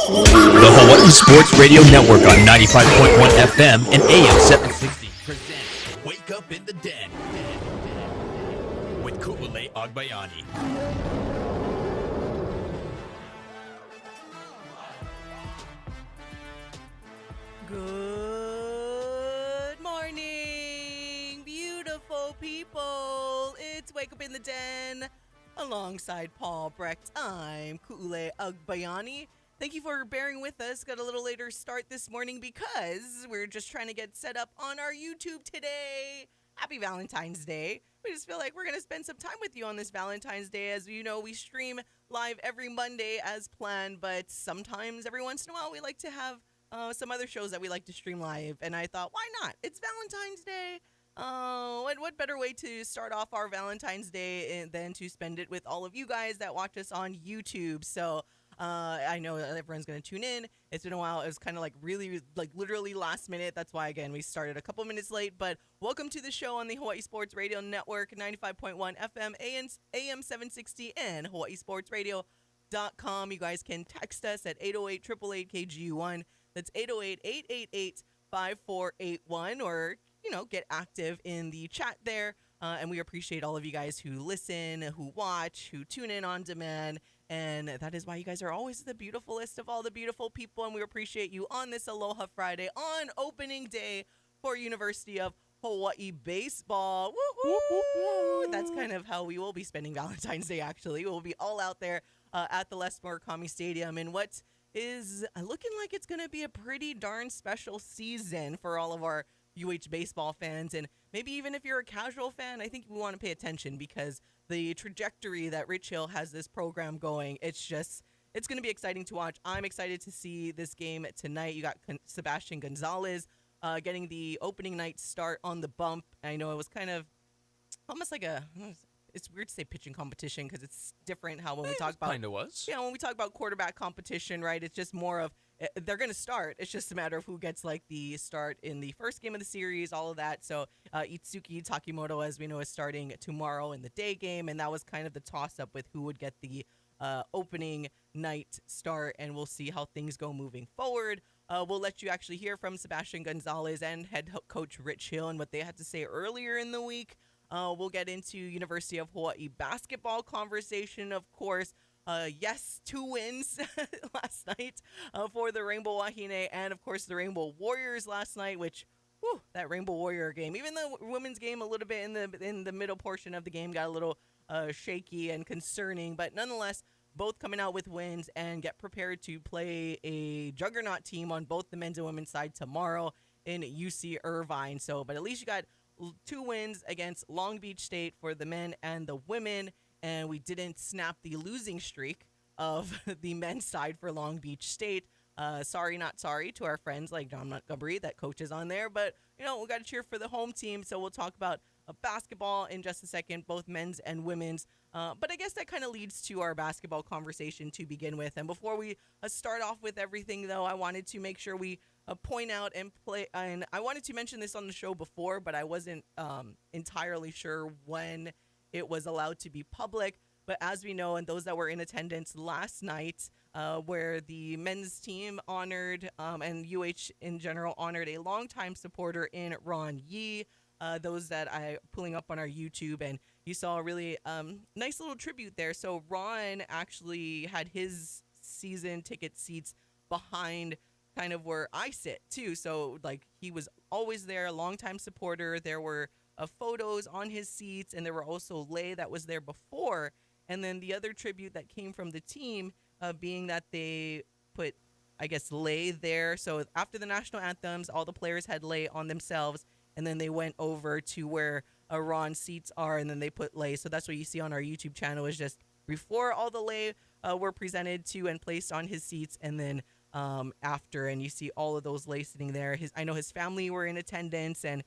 The Hawaii Sports Radio Network on 95.1 FM and AM 760 presents Wake Up in the Den with Ku'ule Agbayani. Good morning, beautiful people. It's Wake Up in the Den alongside Paul Brecht. I'm Ku'ule Agbayani. Thank you for bearing with us. Got a little later start this morning because we're just trying to get set up on our YouTube today. Happy Valentine's Day. We just feel like we're going to spend some time with you on this Valentine's Day. As you know, we stream live every Monday as planned, but sometimes every once in a while we like to have some other shows that we like to stream live. And I thought, why not? It's Valentine's Day. What better way to start off our Valentine's Day than to spend it with all of you guys that watch us on YouTube. So I know everyone's going to tune in. It's been a while. It was kind of like really, like literally last minute. That's why, again, we started a couple minutes late. But welcome to the show on the Hawaii Sports Radio Network, 95.1 FM, AM 760, and hawaiisportsradio.com. You guys can text us at 808-888-KGU1. That's 808-888-5481, or, you know, get active in the chat there. And we appreciate all of you guys who listen, who watch, who tune in on demand. And that is why you guys are always the beautifulest of all the beautiful people. And we appreciate you on this Aloha Friday on opening day for University of Hawai'i baseball. Woo, woo, woo. That's kind of how we will be spending Valentine's Day, actually. We'll be all out there at the Les Murakami Stadium in what is looking like it's going to be a pretty darn special season for all of our UH baseball fans. And maybe even if you're a casual fan, I think we want to pay attention because the trajectory that Rich Hill has this program going, it's going to be exciting to watch. I'm excited to see this game tonight. You got Sebastian Gonzalez getting the opening night start on the bump. I know it was kind of almost like it's weird to say pitching competition because it's different how when we talk about. Kind of was. Yeah, when we talk about quarterback competition, right, it's just more of they're going to start. It's just a matter of who gets like the start in the first game of the series, all of that. So Itsuki Takimoto, as we know, is starting tomorrow in the day game, and that was kind of the toss-up with who would get the opening night start, and we'll see how things go moving forward. We'll let you actually hear from Sebastian Gonzalez and head coach Rich Hill and what they had to say earlier in the week. We'll get into University of Hawai'i basketball conversation, of course. Yes, 2 wins last night for the Rainbow Wahine and, of course, the Rainbow Warriors last night, which, whew, that Rainbow Warrior game, even the women's game a little bit in the middle portion of the game got a little shaky and concerning, but nonetheless, both coming out with wins and get prepared to play a juggernaut team on both the men's and women's side tomorrow in UC Irvine. So, but at least you got 2 wins against Long Beach State for the men and the women, and we didn't snap the losing streak of the men's side for Long Beach State. Sorry, not sorry to our friends like John Montgomery that coaches on there, but, you know, we got to cheer for the home team, so we'll talk about basketball in just a second, both men's and women's. But I guess that kind of leads to our basketball conversation to begin with. And before we start off with everything, though, I wanted to make sure we point out and play. And I wanted to mention this on the show before, but I wasn't entirely sure when it was allowed to be public. But as we know, and those that were in attendance last night, where the men's team honored and UH in general honored a longtime supporter in Ron Yee. Those that I pulling up on our YouTube, and you saw a really nice little tribute there. So Ron actually had his season ticket seats behind kind of where I sit too. So like he was always there, a longtime supporter. There were photos on his seats, and there were also Lei that was there before. And then the other tribute that came from the team being that they put, I guess, Lei there. So after the national anthems, all the players had Lei on themselves. And then they went over to where Ron's seats are, and then they put Lei. So that's what you see on our YouTube channel is just before all the Lei were presented to and placed on his seats, and then after. And you see all of those Lei sitting there. I know his family were in attendance, and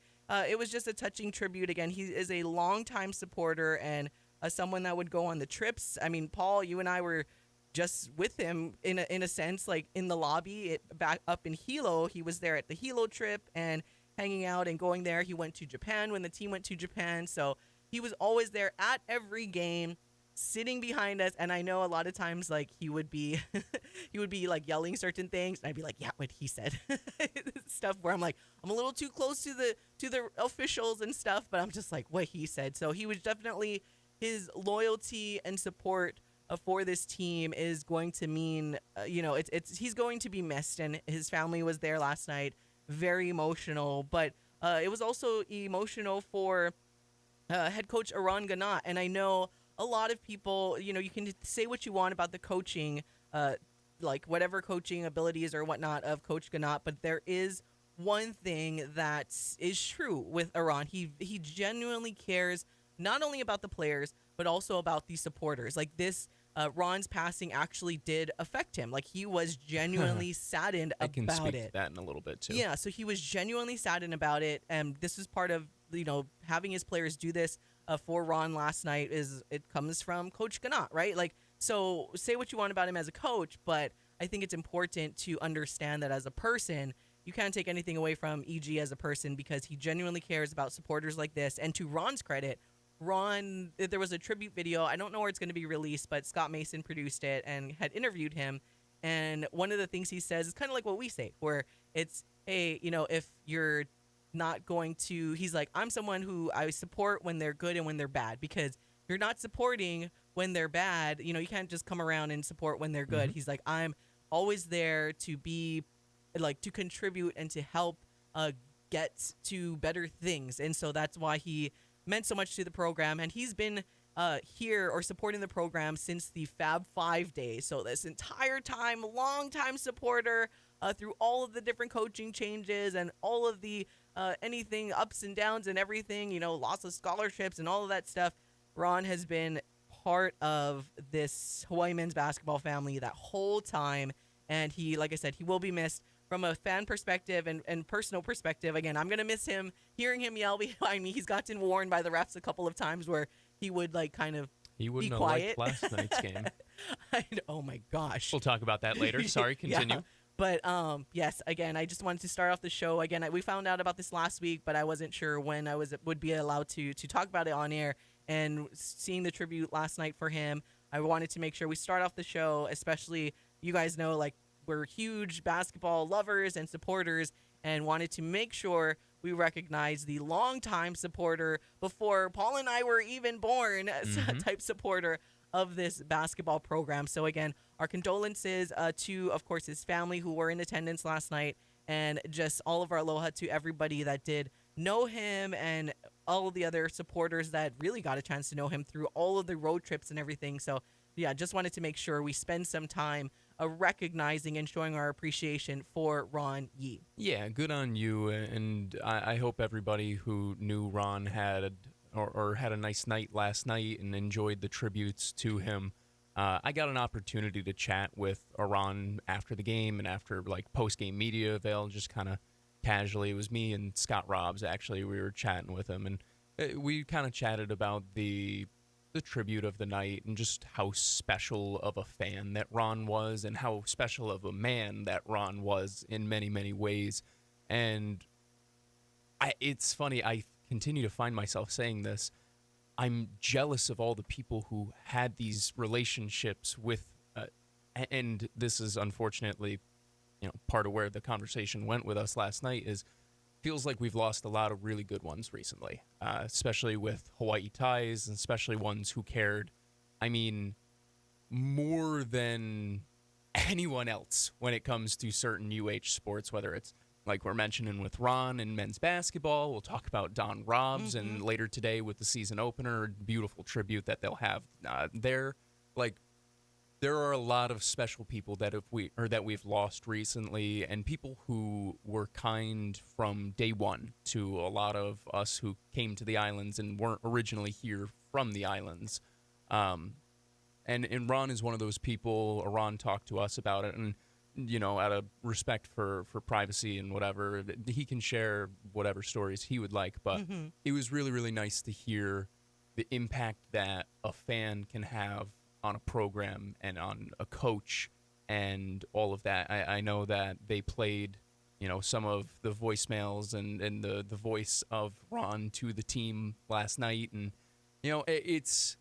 it was just a touching tribute. Again, he is a longtime supporter and someone that would go on the trips. I mean, Paul, you and I were just with him in a sense, like in the lobby back up in Hilo. He was there at the Hilo trip and hanging out and going there. He went to Japan when the team went to Japan. So he was always there at every game. sitting behind us, and I know a lot of times like he would be he would be like yelling certain things, and I'd be like, yeah, what he said. Stuff where I'm like, I'm a little too close to the officials and stuff, but I'm just like, what he said. So he was definitely, his loyalty and support for this team is going to mean, it's he's going to be missed, and his family was there last night, very emotional. But it was also emotional for head coach Ron Ganat. And I know a lot of people, you can say what you want about the coaching, like whatever coaching abilities or whatnot of Coach Ganat, but there is one thing that is true with Ron. He genuinely cares not only about the players, but also about the supporters. Like this, Ron's passing actually did affect him. Like he was genuinely saddened I can about speak it. to that in a little bit too. Yeah, so he was genuinely saddened about it, and this is part of having his players do this for Ron last night. It comes from Coach Ganat, right? Like, so say what you want about him as a coach, but I think it's important to understand that as a person, you can't take anything away from EG as a person, because he genuinely cares about supporters like this. And to Ron's credit, Ron, there was a tribute video. I don't know where it's going to be released, but Scott Mason produced it and had interviewed him. And one of the things he says is kind of like what we say, where it's, hey, if you're not going to, he's like, I'm someone who I support when they're good and when they're bad, because if you're not supporting when they're bad, you can't just come around and support when they're good. He's like, I'm always there to be like, to contribute and to help get to better things. And so that's why he meant so much to the program. And he's been here or supporting the program since the Fab 5 days. So this entire time, long-time supporter through all of the different coaching changes and all of the anything ups and downs and everything, loss of scholarships and all of that stuff. Ron has been part of this Hawaii men's basketball family that whole time. And he, like I said, he will be missed from a fan perspective and personal perspective. Again, I'm going to miss him, hearing him yell behind me. He's gotten warned by the refs a couple of times where he would like kind of He wouldn't be have quiet. liked last night's game. Oh my gosh. We'll talk about that later. Sorry, continue. Yeah. But yes, again, I just wanted to start off the show. Again, we found out about this last week, but I wasn't sure when I would be allowed to talk about it on air. And seeing the tribute last night for him, I wanted to make sure we start off the show, especially, you guys know, like, we're huge basketball lovers and supporters, and wanted to make sure we recognize the longtime supporter before Paul and I were even born, type supporter of this basketball program. So again, our condolences to, of course, his family who were in attendance last night, and just all of our aloha to everybody that did know him, and all of the other supporters that really got a chance to know him through all of the road trips and everything. So yeah, just wanted to make sure we spend some time recognizing and showing our appreciation for Ron Yee. Yeah, good on you, and I hope everybody who knew Ron had or had a nice night last night and enjoyed the tributes to him. I got an opportunity to chat with Ron after the game and after like post-game media avail, just kind of casually. It was me and Scott Robbs, actually. We were chatting with him, and we kind of chatted about the tribute of the night and just how special of a fan that Ron was, and how special of a man that Ron was in many, many ways. And it's funny, I continue to find myself saying this. I'm jealous of all the people who had these relationships with, and this is unfortunately, part of where the conversation went with us last night, is feels like we've lost a lot of really good ones recently, especially with Hawaii ties, and especially ones who cared, I mean, more than anyone else when it comes to certain UH sports, whether it's like we're mentioning with Ron in men's basketball. We'll talk about Don Robbs, and later today with the season opener, beautiful tribute that they'll have there. Like, there are a lot of special people that we've lost recently, and people who were kind from day one to a lot of us who came to the islands and weren't originally here from the islands. And Ron is one of those people. Ron talked to us about it, and out of respect for privacy and whatever, he can share whatever stories he would like. But it was really, really nice to hear the impact that a fan can have on a program and on a coach and all of that. I know that they played, some of the voicemails and the voice of Ron to the team last night. And, it's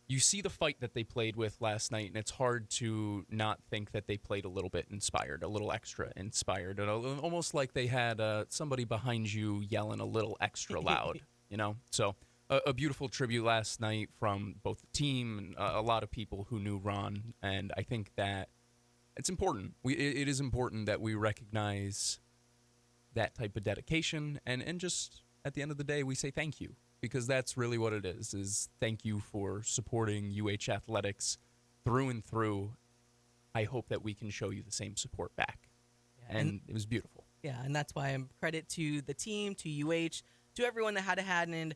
you see the fight that they played with last night, and it's hard to not think that they played a little bit inspired, a little extra inspired, and almost like they had somebody behind you yelling a little extra loud, you know? So a beautiful tribute last night from both the team and a lot of people who knew Ron, and I think that it's important. It is important that we recognize that type of dedication, and just at the end of the day, we say thank you. Because that's really what it is thank you for supporting UH Athletics through and through. I hope that we can show you the same support back. Yeah, and it was beautiful. Yeah, and that's why I'm credit to the team, to UH, to everyone that had a hand in.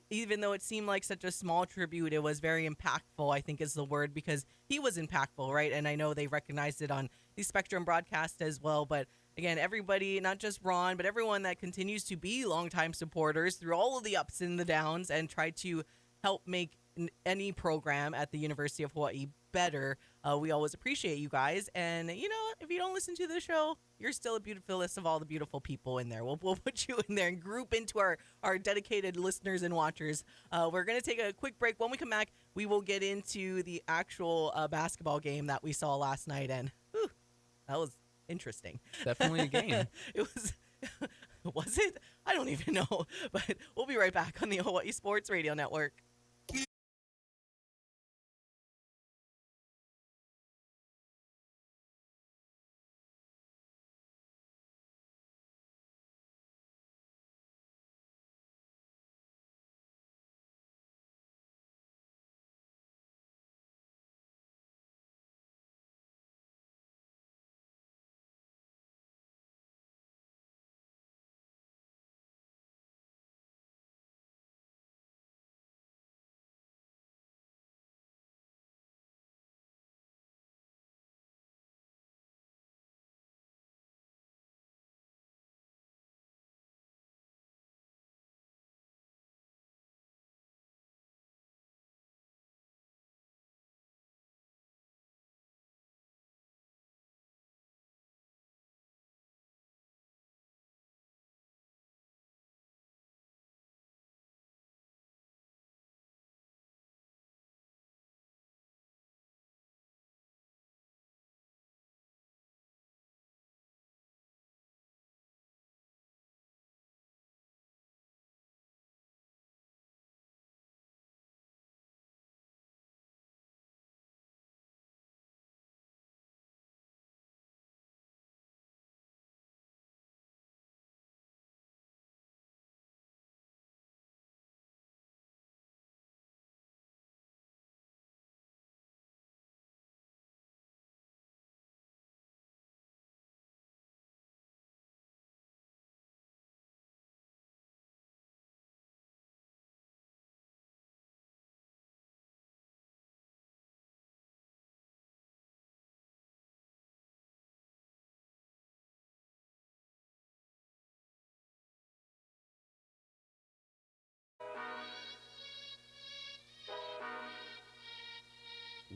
Even though it seemed like such a small tribute, it was very impactful, I think is the word, because he was impactful, right? And I know they recognized it on the Spectrum broadcast as well, but again, everybody, not just Ron, but everyone that continues to be longtime supporters through all of the ups and the downs and try to help make any program at the University of Hawaii better. We always appreciate you guys. And, you know, if you don't listen to the show, you're still a beautiful list of all the beautiful people in there. We'll put you in there and group into our dedicated listeners and watchers. We're going to take a quick break. When we come back, we will get into the actual basketball game that we saw last night. And whew, that was interesting. Definitely a game. It was. Was it? I don't even know. But we'll be right back on the Hawaii Sports Radio Network.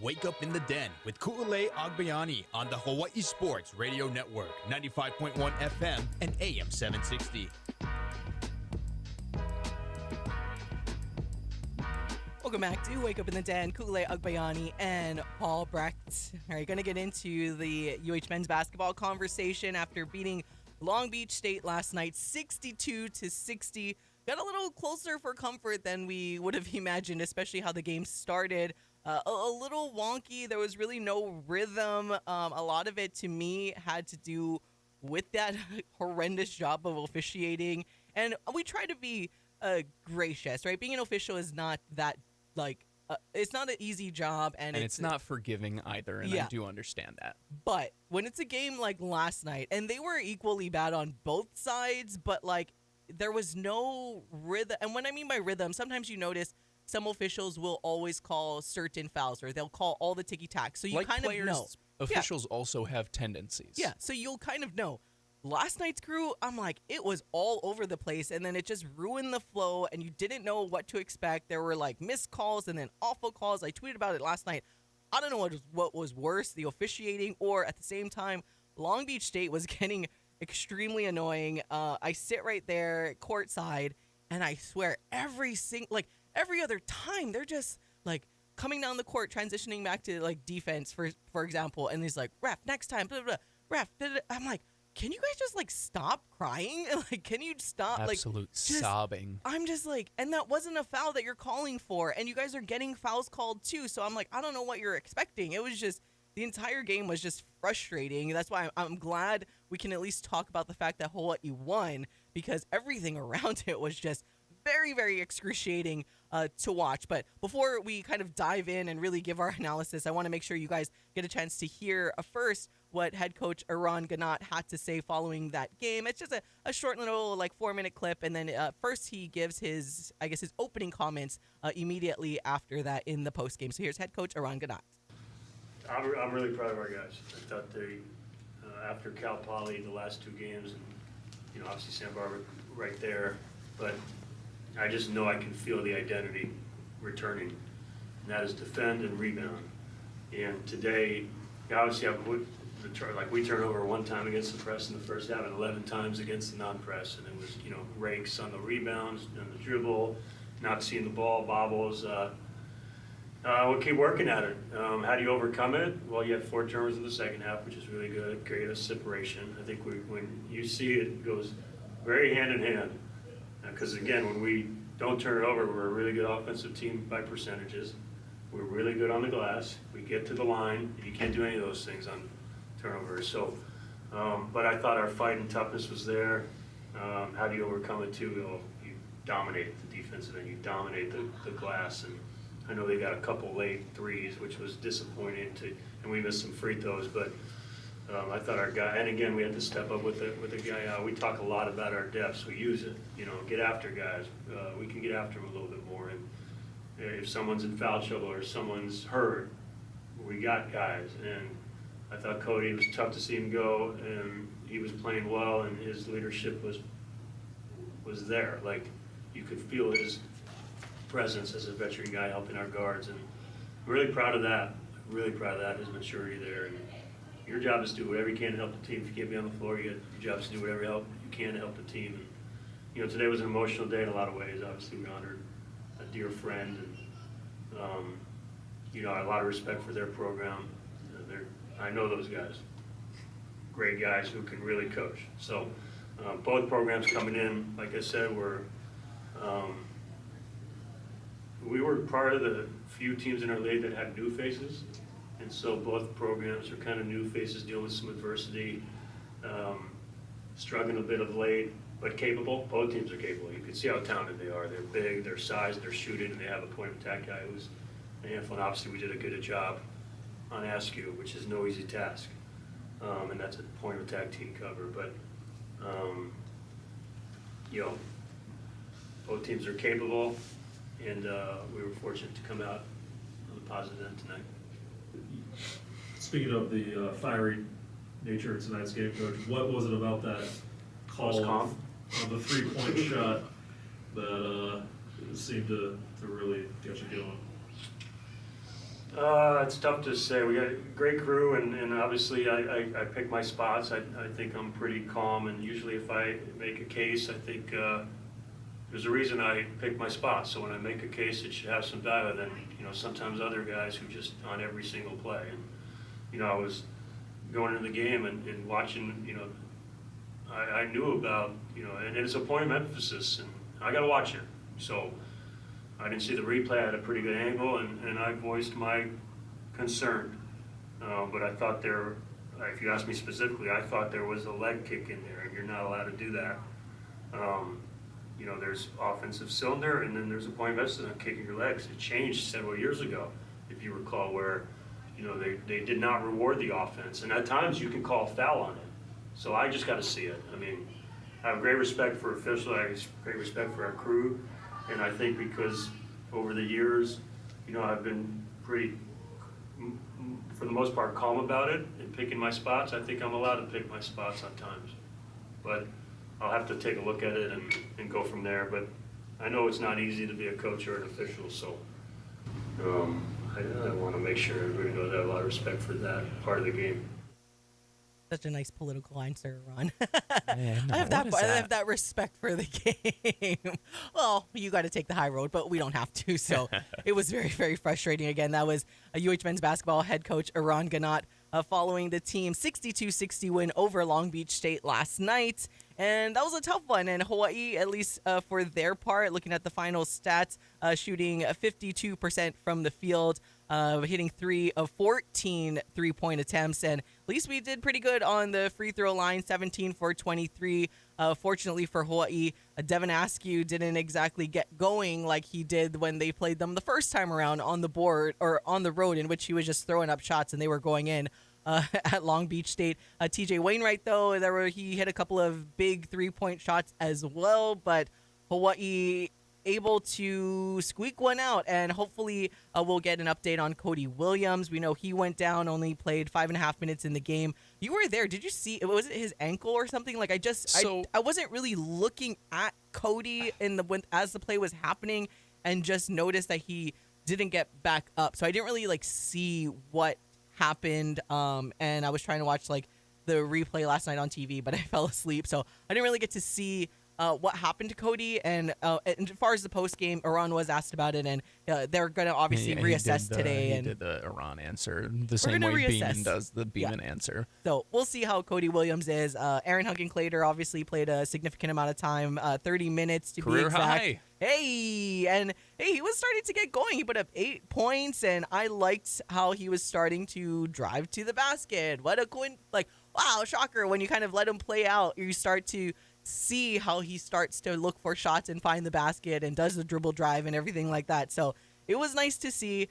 Wake up in the den with Ku'ulei Agbayani on the Hawaii Sports Radio Network, 95.1 FM and AM 760. Welcome back to Wake Up in the Den. Ku'ulei Agbayani and Paul Brecht. All right, going to get into the UH men's basketball conversation after beating Long Beach State last night, 62-60. Got a little closer for comfort than we would have imagined, especially how the game started. A little wonky. There was really no rhythm. A lot of it, to me, had to do with that horrendous job of officiating. And we try to be gracious, right? Being an official is not that, it's not an easy job. And it's not forgiving either, and I do understand that. But when it's a game like last night, and they were equally bad on both sides, but, there was no rhythm. And when I mean by rhythm, sometimes you notice some officials will always call certain fouls, or they'll call all the ticky-tack. So you kind of know. Officials also have tendencies. Yeah, so you'll kind of know. Last night's crew, I'm like, it was all over the place, and then it just ruined the flow, and you didn't know what to expect. There were, missed calls and then awful calls. I tweeted about it last night. I don't know what was worse, the officiating, or at the same time, Long Beach State was getting extremely annoying. I sit right there courtside, and I swear every other time they're just coming down the court, transitioning back to like defense, for example, and he's like, ref, next time, blah, blah, blah, ref. Blah, blah. I'm like, can you guys just like stop crying? Like, can you stop? Absolute sobbing. I'm just like, and that wasn't a foul that you're calling for, and you guys are getting fouls called too. So I'm like, I don't know what you're expecting. It was just, the entire game was just frustrating. That's why I'm glad we can at least talk about the fact that Hawaii won, because everything around it was just very, very excruciating to watch. But before we kind of dive in and really give our analysis, I want to make sure you guys get a chance to hear first what head coach Ron Yee had to say following that game. It's just a short little 4-minute clip, and then first he gives his opening comments immediately after that in the post game. So here's head coach Ron Yee. I'm really proud of our guys. I thought they, after Cal Poly, the last 2 games, and obviously Santa Barbara right there, but I just know I can feel the identity returning, and that is defend and rebound. And today, obviously, we turned over 1 time against the press in the first half and 11 times against the non-press, and it was rakes on the rebounds and the dribble, not seeing the ball, bobbles. We'll keep working at it. How do you overcome it? Well, you had 4 turnovers in the second half, which is really good. Create a separation. I think when you see it, it goes very hand in hand. Because again, when we don't turn it over, we're a really good offensive team by percentages. We're really good on the glass. We get to the line. You can't do any of those things on turnovers. So, but I thought our fight and toughness was there. How do you overcome it too? Well, you dominate the defensive end. You dominate the glass. And I know they got a couple late threes, which was disappointing, and we missed some free throws. But I thought our guy, and again, we had to step up with the guy out. We talk a lot about our depths. We use it, get after guys. We can get after them a little bit more. And if someone's in foul trouble or someone's hurt, we got guys. And I thought Cody, it was tough to see him go, and he was playing well, and his leadership was there. Like, you could feel his presence as a veteran guy helping our guards, and I'm really proud of that. Really proud of that, his maturity there. And your job is to do whatever you can to help the team. If you can't be on the floor, your job is to do whatever you can to help the team. And, today was an emotional day in a lot of ways. Obviously, we honored a dear friend, and I had a lot of respect for their program. I know those guys, great guys who can really coach. So both programs coming in, like I said, we were part of the few teams in our league that had new faces. And so both programs are kind of new faces dealing with some adversity, struggling a bit of late, but capable. Both teams are capable. You can see how talented they are. They're big, they're sized, they're shooting, and they have a point of attack guy who's a handful. And obviously we did a good job on Askew, which is no easy task. And that's a point of attack team cover. But, both teams are capable, and we were fortunate to come out on the positive end tonight. Speaking of the fiery nature of tonight's game, Coach, what was it about that call of the 3-point shot that seemed to really get you going? It's tough to say. We got a great crew, and obviously I pick my spots. I think I'm pretty calm, and usually if I make a case, I think there's a reason I pick my spots. So when I make a case, it should have some value. Then sometimes other guys who just on every single play. And I was going into the game and watching. I knew about and it's a point of emphasis, and I got to watch it. So I didn't see the replay. I had a pretty good angle, and I voiced my concern. But I thought if you ask me specifically, I thought there was a leg kick in there, and you're not allowed to do that. There's offensive cylinder, and then there's a point of emphasis on kicking your legs. It changed several years ago, if you recall, where they did not reward the offense, and at times you can call foul on it. So I just got to see it. I mean, I have great respect for officials. I have great respect for our crew, and I think because over the years, I've been pretty, for the most part, calm about it and picking my spots. I think I'm allowed to pick my spots at times, but I'll have to take a look at it and go from there. But I know it's not easy to be a coach or an official, so I want to make sure everybody knows I have a lot of respect for that part of the game. Such a nice political answer, Ron. Man, no, I have what I is have that respect for the game. Well, you got to take the high road, but we don't have to. So it was very, very frustrating. Again, that was a UH men's basketball head coach, Ron Ganot, following the team 62-60 win over Long Beach State last night. And that was a tough one. And Hawaii, at least for their part, looking at the final stats, shooting 52% from the field, hitting 3 of 14 three-point attempts. And at least we did pretty good on the free throw line, 17 for 23. Fortunately for Hawaii, Devin Askew didn't exactly get going like he did when they played them the first time around on the board or on the road, in which he was just throwing up shots and they were going in. At Long Beach State. TJ Wainwright, though, he hit a couple of big three-point shots as well, but Hawaii able to squeak one out, and hopefully we'll get an update on Cody Williams. We know he went down, only played 5.5 minutes in the game. You were there. Did you see, was it his ankle or something? Like, I wasn't really looking at Cody as the play was happening, and just noticed that he didn't get back up. So I didn't really see what happened, and I was trying to watch the replay last night on TV, but I fell asleep, so I didn't really get to see what happened to Cody. And as far as the post game, Iran was asked about it, and they're going to obviously reassess today. He and did the Iran answer the same way Beeman does the Beeman answer. So we'll see how Cody Williams is. Aaron Hunkin-Clater obviously played a significant amount of time, 30 minutes to Career be exact. high. He was starting to get going. He put up 8 points, and I liked how he was starting to drive to the basket. What a wow, shocker. When you kind of let him play out, you start to see how he starts to look for shots and find the basket and does the dribble drive and everything like that. So it was nice to see.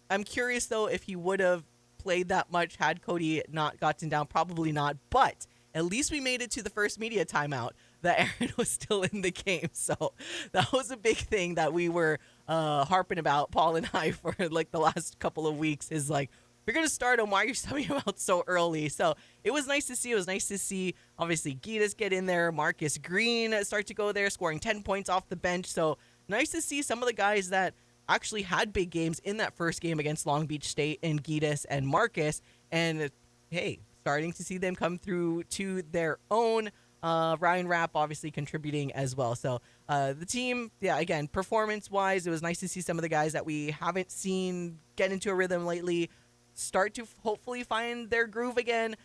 I'm curious, though, if he would have played that much had Cody not gotten down. Probably not, but at least we made it to the first media timeout that Aaron was still in the game. So that was a big thing that we were harping about, Paul and I, for the last couple of weeks, is we're going to start him. Why are you subbing him out so early? So it was nice to see. It was nice to see, obviously, Gitas get in there. Marcus Green start to go there, scoring 10 points off the bench. So nice to see some of the guys that actually had big games in that first game against Long Beach State, and Gitas and Marcus. And, hey, starting to see them come through to their own. Ryan Rapp obviously contributing as well. So the team, again, performance-wise, it was nice to see some of the guys that we haven't seen get into a rhythm lately start to hopefully find their groove again.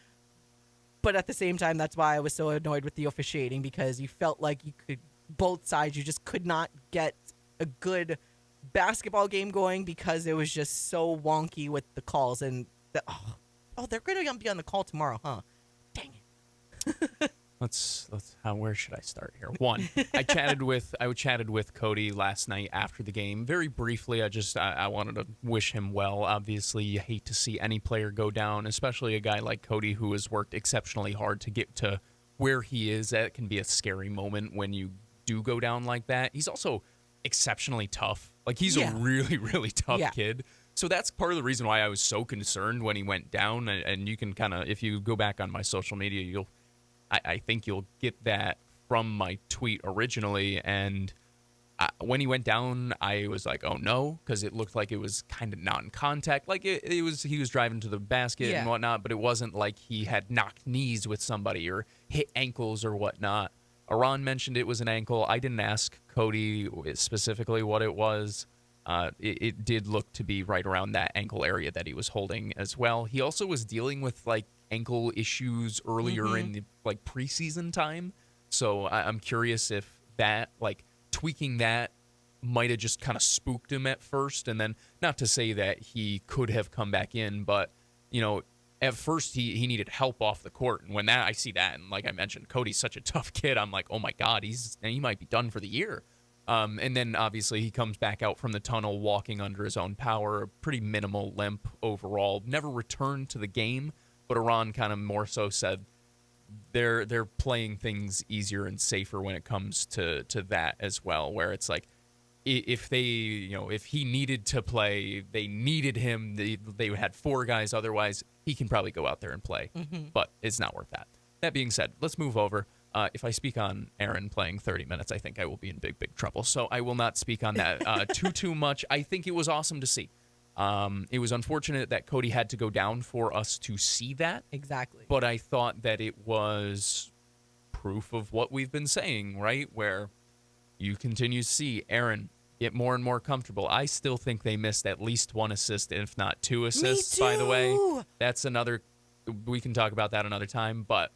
But at the same time, that's why I was so annoyed with the officiating, because you felt like both sides, you just could not get a good basketball game going because it was just so wonky with the calls. And they're going to be on the call tomorrow, huh? Dang it. Where should I start here? One, I chatted with Cody last night after the game very briefly. I wanted to wish him well. Obviously, you hate to see any player go down, especially a guy like Cody who has worked exceptionally hard to get to where he is. That can be a scary moment when you do go down like that. He's also exceptionally tough. He's a really, really tough kid. So that's part of the reason why I was so concerned when he went down. And you can kind of, if you go back on my social media, I think you'll get that from my tweet originally. And when he went down, I was like, oh no, because it looked like it was kind of not in contact. He was driving to the basket and whatnot, but it wasn't like he had knocked knees with somebody or hit ankles or whatnot. Aran mentioned it was an ankle. I didn't ask Cody specifically what it was. It did look to be right around that ankle area that he was holding as well. He also was dealing with ankle issues earlier in the preseason time. So I'm curious if that tweaking that might have just kind of spooked him at first. And then not to say that he could have come back in, but at first he needed help off the court. And when I see that, and like I mentioned, Cody's such a tough kid, I'm like, oh my God, he might be done for the year. And then obviously he comes back out from the tunnel walking under his own power, a pretty minimal limp overall, never returned to the game. But Iran kind of more so said they're playing things easier and safer when it comes to that as well, where it's if he needed to play, they needed him. They had 4 guys. Otherwise, he can probably go out there and play. But it's not worth that. That being said, let's move over. If I speak on Aaron playing 30 minutes, I think I will be in big, big trouble. So I will not speak on that too much. I think it was awesome to see. It was unfortunate that Cody had to go down for us to see that. Exactly. But I thought that it was proof of what we've been saying, right? Where you continue to see Aaron get more and more comfortable. I still think they missed at least one assist, if not two assists, by the way. That's another, we can talk about that another time, but.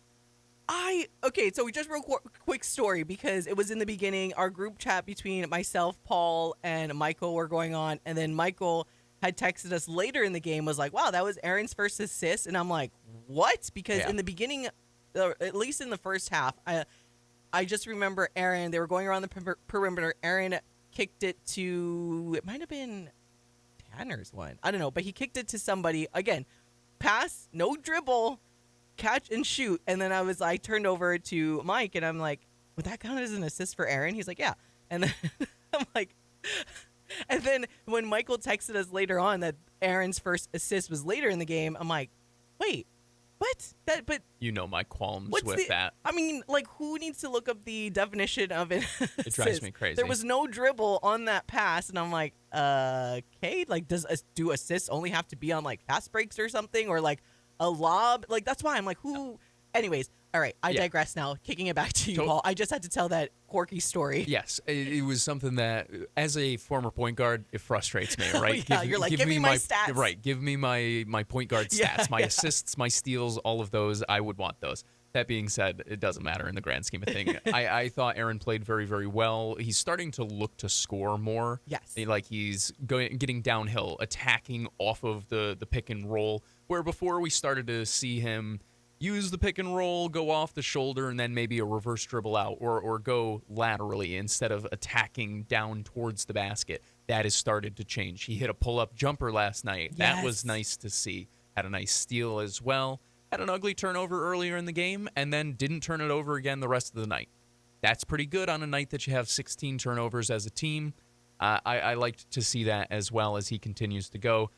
Okay, so we just real quick story because it was in the beginning. Our group chat between myself, Paul, and Michael were going on, and then Michael had texted us later in the game, was like, wow, that was Aaron's first assist, and I'm like, what? Because in the beginning, at least in the first half, I just remember Aaron, they were going around the perimeter, Aaron kicked it to, it might have been Tanner's one, I don't know, but he kicked it to somebody, again, pass, no dribble, catch and shoot. And then I turned over to Mike and I'm like, would that count as an assist for Aaron? He's like, yeah. And then I'm like, and then when Michael texted us later on that Aaron's first assist was later in the game, I'm like, wait, what? But you know my qualms with that. I mean, like, who needs to look up the definition of an assist? It drives me crazy. There was no dribble on that pass, and I'm like, okay, like, do assists only have to be on like fast breaks or something, or like a lob? Like, that's why I'm like, who? Anyways, all right, I digress now. Kicking it back to you, Paul. I just had to tell that quirky story. Yes, it was something that, as a former point guard, it frustrates me, right? You're like, give me my stats. Right, give me my point guard stats, my assists, my steals, all of those. I would want those. That being said, it doesn't matter in the grand scheme of things. I thought Aaron played very, very well. He's starting to look to score more. Yes. Like he's getting downhill, attacking off of the pick and roll, where before we started to see him use the pick and roll, go off the shoulder, and then maybe a reverse dribble out or go laterally instead of attacking down towards the basket. That has started to change. He hit a pull-up jumper last night. Yes. That was nice to see. Had a nice steal as well. Had an ugly turnover earlier in the game, and then didn't turn it over again the rest of the night. That's pretty good on a night that you have 16 turnovers as a team. I liked to see that as well as he continues to go.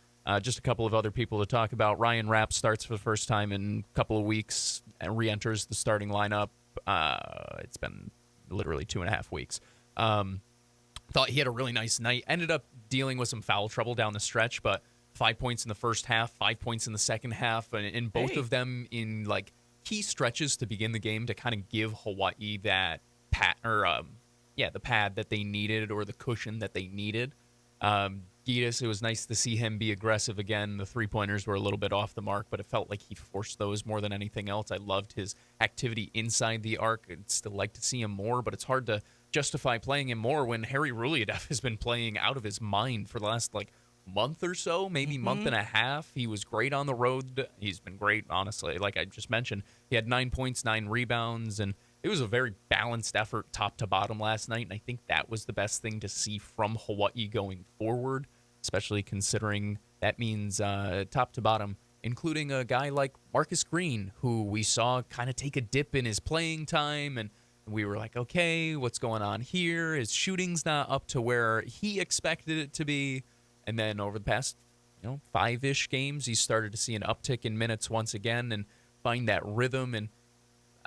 Just a couple of other people to talk about. Ryan Rapp starts for the first time in a couple of weeks and re-enters the starting lineup. It's been literally 2.5 weeks. Thought he had a really nice night. Ended up dealing with some foul trouble down the stretch, but 5 points in the first half, 5 points in the second half, and both of them in like key stretches to begin the game to kind of give Hawaii that the pad that they needed or the cushion that they needed. Gitas, it was nice to see him be aggressive again. The 3-pointers were a little bit off the mark, but it felt like he forced those more than anything else. I loved his activity inside the arc. I'd still like to see him more, but it's hard to justify playing him more when Harry Ruliadev has been playing out of his mind for the last month or so, maybe month and a half. He was great on the road. He's been great, honestly. Like I just mentioned, he had 9 points, 9 rebounds, and it was a very balanced effort top to bottom last night, and I think that was the best thing to see from Hawaii going forward, especially considering that means top to bottom, including a guy like Marcus Green, who we saw kind of take a dip in his playing time, and we were like, okay, what's going on here? His shooting's not up to where he expected it to be. And then over the past, 5-ish games, he started to see an uptick in minutes once again and find that rhythm. And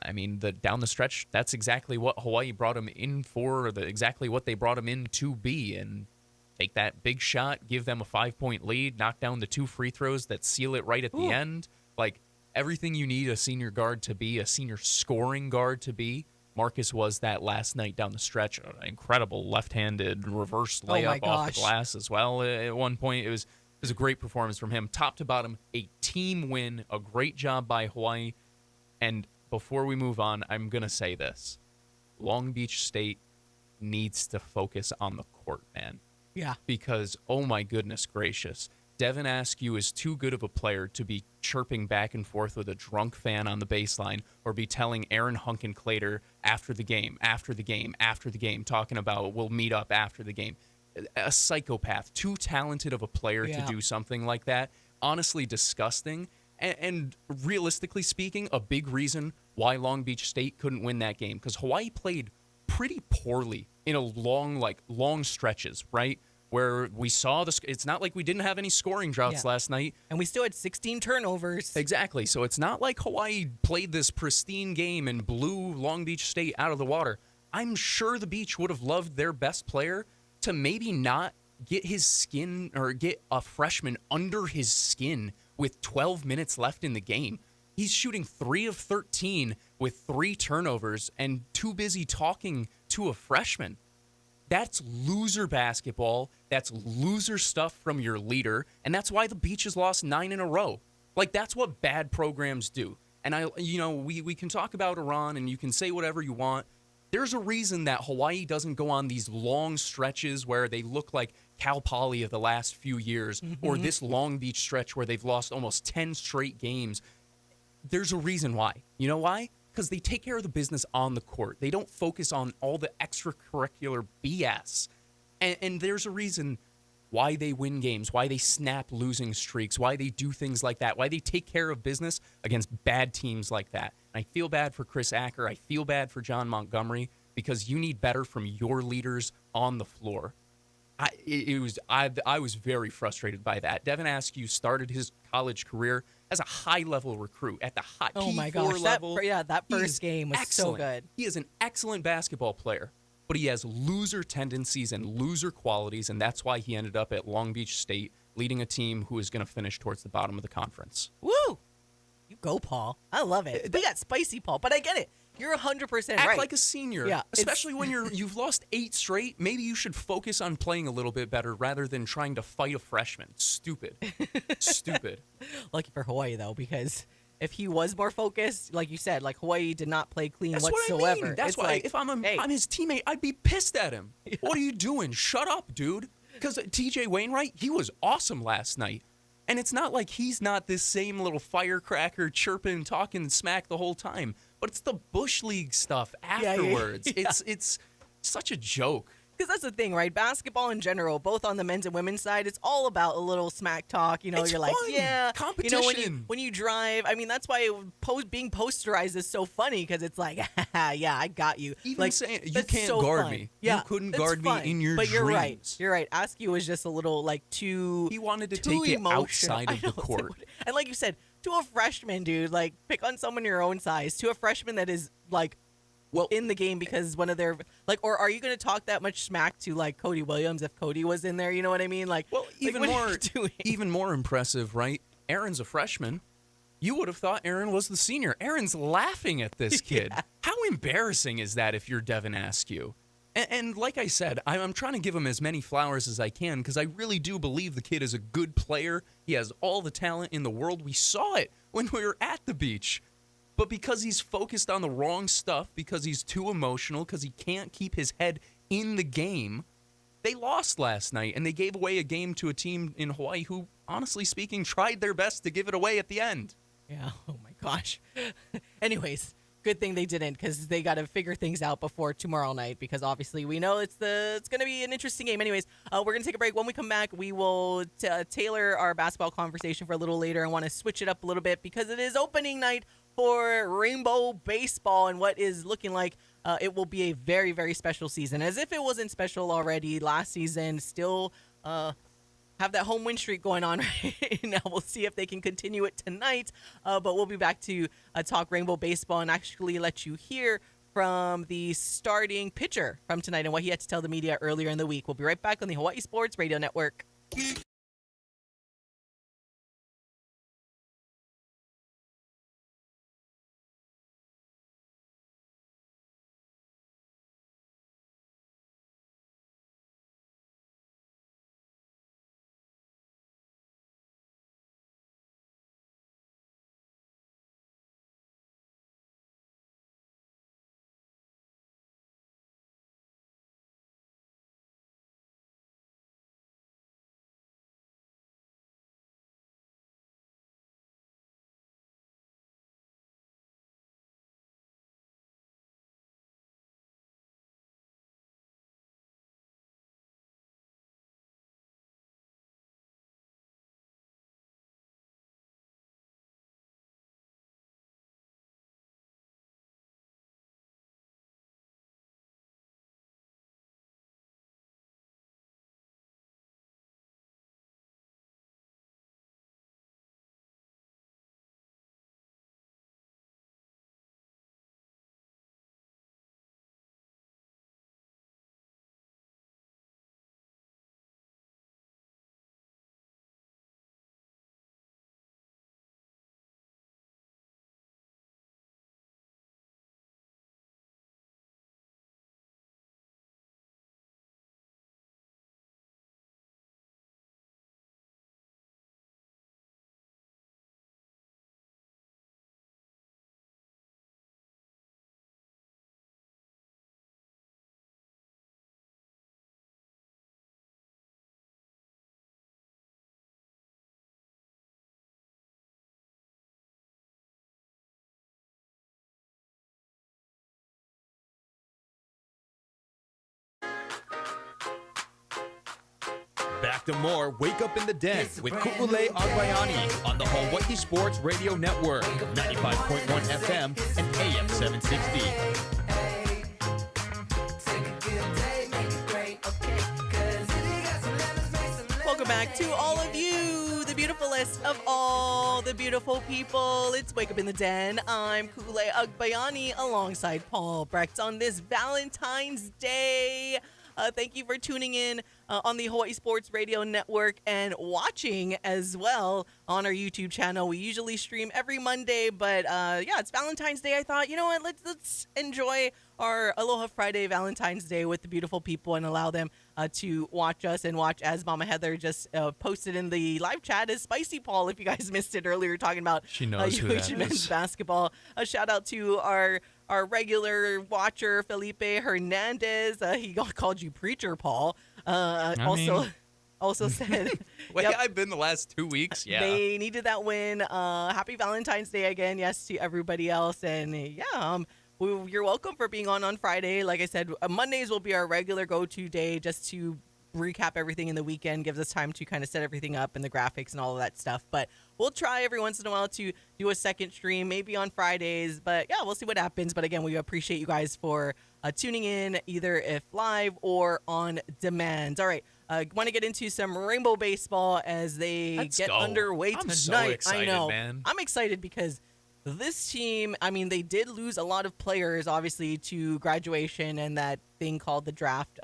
I mean, down the stretch, that's exactly what Hawaii brought him in for, exactly what they brought him in to be. And take that big shot, give them a 5-point lead, knock down the 2 free throws that seal it right at the end. Like everything you need a senior guard to be, a senior scoring guard to be. Marcus was that last night down the stretch. Incredible left-handed reverse layup off the glass as well. At one point, it was a great performance from him. Top to bottom, a team win, a great job by Hawaii. And before we move on, I'm going to say this. Long Beach State needs to focus on the court, man. Yeah. Because, oh my goodness gracious, Devin Askew is too good of a player to be chirping back and forth with a drunk fan on the baseline or be telling Aaron Hunkenclater after the game, talking about we'll meet up after the game. A psychopath, too talented of a player to do something like that. Honestly disgusting. And realistically speaking, a big reason why Long Beach State couldn't win that game, because Hawaii played pretty poorly in a long stretches, right? Where we saw it's not like we didn't have any scoring droughts last night. And we still had 16 turnovers. Exactly. So it's not like Hawaii played this pristine game and blew Long Beach State out of the water. I'm sure the Beach would have loved their best player to maybe not get his skin or get a freshman under his skin with 12 minutes left in the game. He's shooting 3 of 13 with 3 turnovers and too busy talking to a freshman. That's loser basketball. That's loser stuff from your leader. And that's why the Beach has lost 9 in a row. Like, that's what bad programs do. And we can talk about Iran and you can say whatever you want. There's a reason that Hawaii doesn't go on these long stretches where they look like Cal Poly of the last few years, or this Long Beach stretch where they've lost almost 10 straight games. There's a reason why. You know why? Because they take care of the business on the court. They don't focus on all the extracurricular BS. And there's a reason why they win games, why they snap losing streaks, why they do things like that, why they take care of business against bad teams like that. And I feel bad for Chris Acker. I feel bad for John Montgomery, because you need better from your leaders on the floor. I was very frustrated by that. Devin Askew started his college career as a high-level recruit at the high P4 level. That first game was so good. He is an excellent basketball player, but he has loser tendencies and loser qualities, and that's why he ended up at Long Beach State, leading a team who is going to finish towards the bottom of the conference. Woo! You go, Paul. I love it. We got spicy, Paul, but I get it. You're 100% right. Act like a senior. Yeah, especially when you've lost 8 straight. Maybe you should focus on playing a little bit better rather than trying to fight a freshman. Stupid. Stupid. Lucky for Hawaii, though, because if he was more focused, like you said, like Hawaii did not play clean whatsoever. What I mean. That's it's why like, if I'm his teammate, I'd be pissed at him. Yeah. What are you doing? Shut up, dude. Because TJ Wainwright, he was awesome last night. And it's not like he's not this same little firecracker chirping, talking smack the whole time. But it's the Bush League stuff afterwards. Yeah. It's such a joke. Because that's the thing, right? Basketball in general, both on the men's and women's side, it's all about a little smack talk. You know, it's you're fun. like, yeah. Competition. You know, when you drive, I mean, that's why being posterized is so funny, because it's like, yeah, I got you. Even like, saying, you can't guard me. Yeah, you couldn't guard me in your dreams. But you're right. You're right. Askew was just a little, like, too He wanted to too take emotional. it outside of the court. And like you said, to a freshman, dude, like, pick on someone your own size. To a freshman that is, like, in the game because one of their, like, or are you going to talk that much smack to, like, Cody Williams if Cody was in there? You know what I mean? Like, well, even more impressive, right? Aaron's a freshman. You would have thought Aaron was the senior. Aaron's laughing at this kid. Yeah. How embarrassing is that if you're Devin Askew? And like I said, I'm trying to give him as many flowers as I can because I really do believe the kid is a good player. He has all the talent in the world. We saw it when we were at the beach. But because he's focused on the wrong stuff, because he's too emotional, because he can't keep his head in the game, they lost last night, and they gave away a game to a team in Hawaii who, honestly speaking, tried their best to give it away at the end. Yeah, oh my gosh. Anyways, good thing they didn't, because they got to figure things out before tomorrow night, because obviously we know it's going to be an interesting game. Anyways, we're going to take a break. When we come back, we will tailor our basketball conversation for a little later. I want to switch it up a little bit because it is opening night for Rainbow Baseball and what is looking like it will be a very, very special season. As if it wasn't special already last season, still have that home win streak going on right now. We'll see if they can continue it tonight. But we'll be back to talk Rainbow Baseball and actually let you hear from the starting pitcher from tonight and what he had to tell the media earlier in the week. We'll be right back on the Hawaii Sports Radio Network. Back to more Wake Up in the Den with Ku'ulei Agbayani on the Hawaii Sports Radio Network, 95.1 FM and AM 760. Welcome back to all of you, the beautifulest of all the beautiful people. It's Wake Up in the Den. I'm Ku'ulei Agbayani alongside Paul Brecht on this Valentine's Day. Thank you for tuning in on the Hawaii Sports Radio Network and watching as well on our YouTube channel. We usually stream every Monday, but yeah, it's Valentine's Day. I thought, you know what, let's enjoy our Aloha Friday Valentine's Day with the beautiful people and allow them to watch us and watch, as Mama Heather just posted in the live chat, as Spicy Paul, if you guys missed it earlier, talking about she knows who that men's is. basketball. A shout out to our regular watcher, Felipe Hernandez. He called you Preacher Paul. Also said, Way yep, I've been the last 2 weeks. Yeah. they needed that win. Happy Valentine's Day again. Yes, to everybody else. And yeah, you're welcome for being on Friday. Like I said, Mondays will be our regular go-to day just to recap everything in the weekend, gives us time to kind of set everything up and the graphics and all of that stuff. But we'll try every once in a while to do a second stream, maybe on Fridays. But yeah, we'll see what happens. But again, we appreciate you guys for tuning in, either if live or on demand. All right. Want to get into some rainbow baseball as they Let's get go. underway I'm tonight. so excited, I know. man. I'm excited because this team, I mean, they did lose a lot of players, obviously, to graduation and that thing called the draft.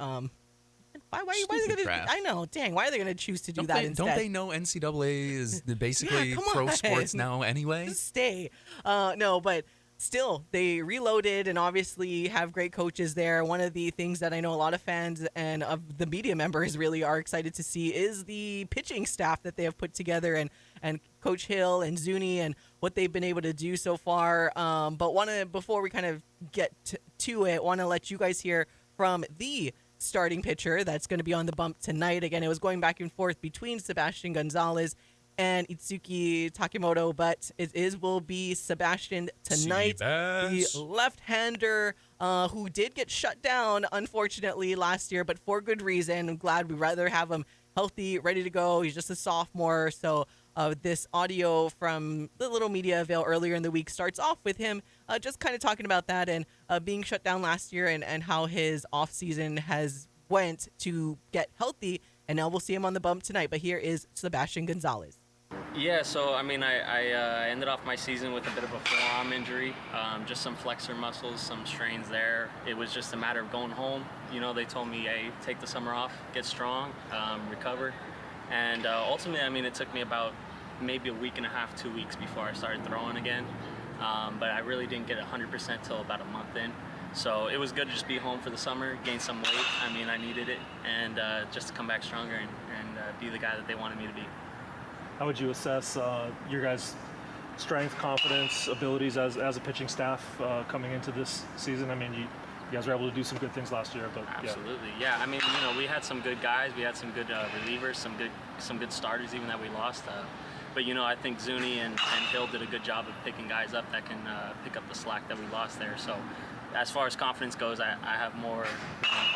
Why are they Stupid going to? draft. I know. Dang. Why are they going to choose to do Don't that they, instead? don't they know NCAA is basically Yeah, come pro on. sports now anyway? Just stay. No, but still, they reloaded and obviously have great coaches there. One of the things that I know a lot of fans and of the media members really are excited to see is the pitching staff that they have put together, and Coach Hill and Zuni and what they've been able to do so far. But before we kind of get to it, want to let you guys hear from the starting pitcher that's going to be on the bump tonight. Again, it was going back and forth between Sebastian Gonzalez and Itsuki Takimoto, but will be Sebastian tonight, the left-hander who did get shut down, unfortunately, last year, but for good reason. I'm glad we'd rather have him healthy, ready to go. He's just a sophomore, so this audio from the little media avail earlier in the week starts off with him just kind of talking about that and being shut down last year and how his off-season has went to get healthy, and now we'll see him on the bump tonight. But here is Sebastian Gonzalez. Yeah, so I mean, I ended off my season with a bit of a forearm injury, just some flexor muscles, some strains there. It was just a matter of going home. You know, they told me, hey, take the summer off, get strong, recover. And ultimately, I mean, it took me about maybe a week and a half, 2 weeks before I started throwing again. But I really didn't get 100% till about a month in. So it was good to just be home for the summer, gain some weight. I mean, I needed it, and just to come back stronger and be the guy that they wanted me to be. How would you assess your guys' strength, confidence, abilities as a pitching staff coming into this season? I mean, you guys were able to do some good things last year, but Absolutely, yeah. I mean, you know, we had some good guys, we had some good relievers, some good starters even that we lost. But you know, I think Zuni and Hill did a good job of picking guys up that can pick up the slack that we lost there. So as far as confidence goes, I have more,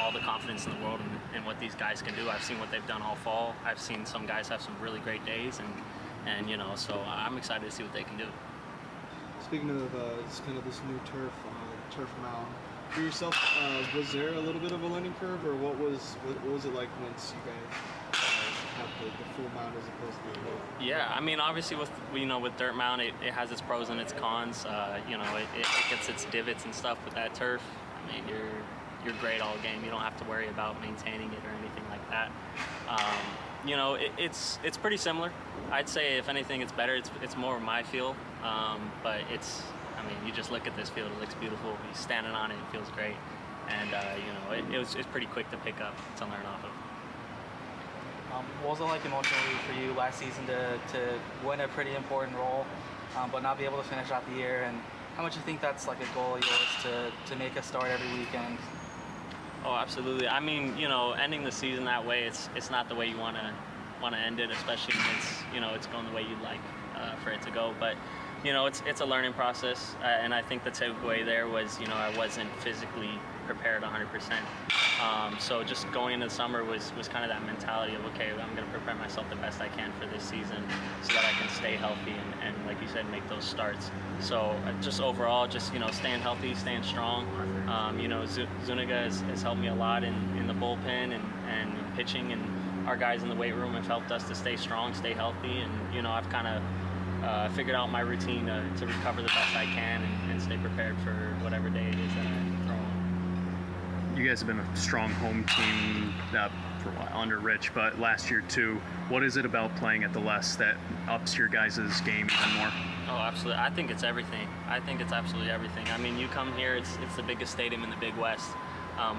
all the confidence in the world in what these guys can do. I've seen what they've done all fall. I've seen some guys have some really great days, and you know, so I'm excited to see what they can do. Speaking of this new turf mound, for yourself, was there a little bit of a learning curve, or what was it like once you guys have the full mound as opposed to the low? Yeah, I mean, obviously with dirt mound, it has its pros and its cons. You know, it gets its divots and stuff with that turf. I mean, you're great all game. You don't have to worry about maintaining it or anything like that. You know, it's pretty similar. I'd say if anything, it's better. It's more my feel. But I mean, you just look at this field; it looks beautiful. You're standing on it, it feels great, and you know, it's pretty quick to pick up, to learn off of. What was it like emotionally for you last season to win a pretty important role, but not be able to finish out the year? And how much do you think that's like a goal of yours to make a start every weekend? Oh, absolutely. I mean, you know, ending the season that way, it's not the way you want to end it, especially when it's going the way you'd like for it to go. But you know, it's a learning process, and I think the takeaway there was, you know, I wasn't physically prepared 100%. So just going into the summer was kind of that mentality of, okay, I'm going to prepare myself the best I can for this season so that I can stay healthy and like you said, make those starts. So just overall, just, staying healthy, staying strong. Zuniga has helped me a lot in the bullpen and pitching, and our guys in the weight room have helped us to stay strong, stay healthy, and, I've kind of figured out my routine to recover the best I can and stay prepared for whatever day it is that I throw on. You guys have been a strong home team for a while under Rich, but last year too. What is it about playing at the Les that ups your guys' game even more? Oh, absolutely. I think it's everything. I think it's absolutely everything. I mean, you come here, it's the biggest stadium in the Big West.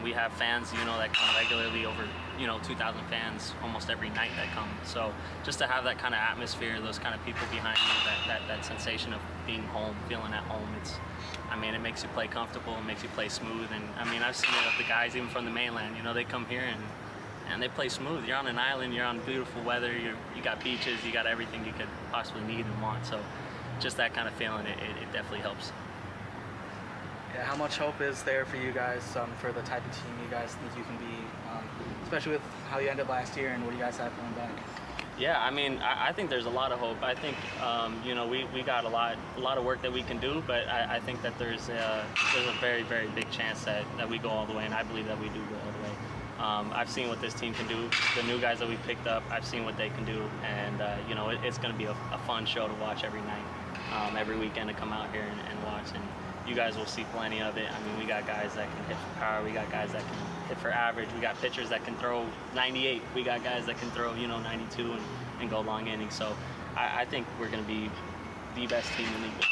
We have fans, that come regularly, over, 2,000 fans almost every night that come. So just to have that kind of atmosphere, those kind of people behind you, that sensation of being home, feeling at home, it makes you play comfortable, it makes you play smooth. And I've seen it of the guys even from the mainland, they come here and they play smooth. You're on an island, you're on beautiful weather, you got beaches, you got everything you could possibly need and want. So just that kind of feeling, it definitely helps. Yeah, how much hope is there for you guys for the type of team you guys think you can be, especially with how you ended last year and what you guys have coming back? Yeah, I think there's a lot of hope. I think, we got a lot of work that we can do, but I think that there's a very, very big chance that we go all the way, and I believe that we do go all the way. I've seen what this team can do. The new guys that we picked up, I've seen what they can do, and it's going to be a fun show to watch every night, every weekend to come out here and watch. And you guys will see plenty of it. We got guys that can hit for power. We got guys that can hit for average. We got pitchers that can throw 98. We got guys that can throw, 92 and go long innings. So I think we're going to be the best team in the league.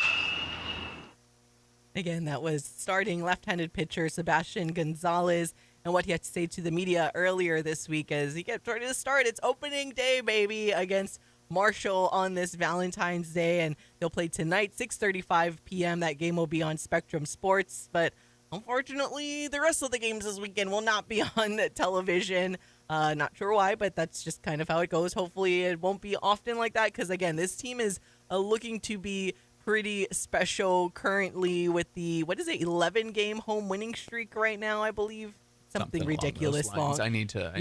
Again, that was starting left-handed pitcher Sebastian Gonzalez, and what he had to say to the media earlier this week as he gets ready to start. It's opening day, baby, against Marshall on this Valentine's Day, and they'll play tonight, 6:35 p.m. That game will be on Spectrum Sports, but unfortunately, the rest of the games this weekend will not be on television. Not sure why, but that's just kind of how it goes. Hopefully, it won't be often like that because, again, this team is looking to be pretty special currently with the, 11-game home winning streak right now, I believe. Something ridiculous long. I need to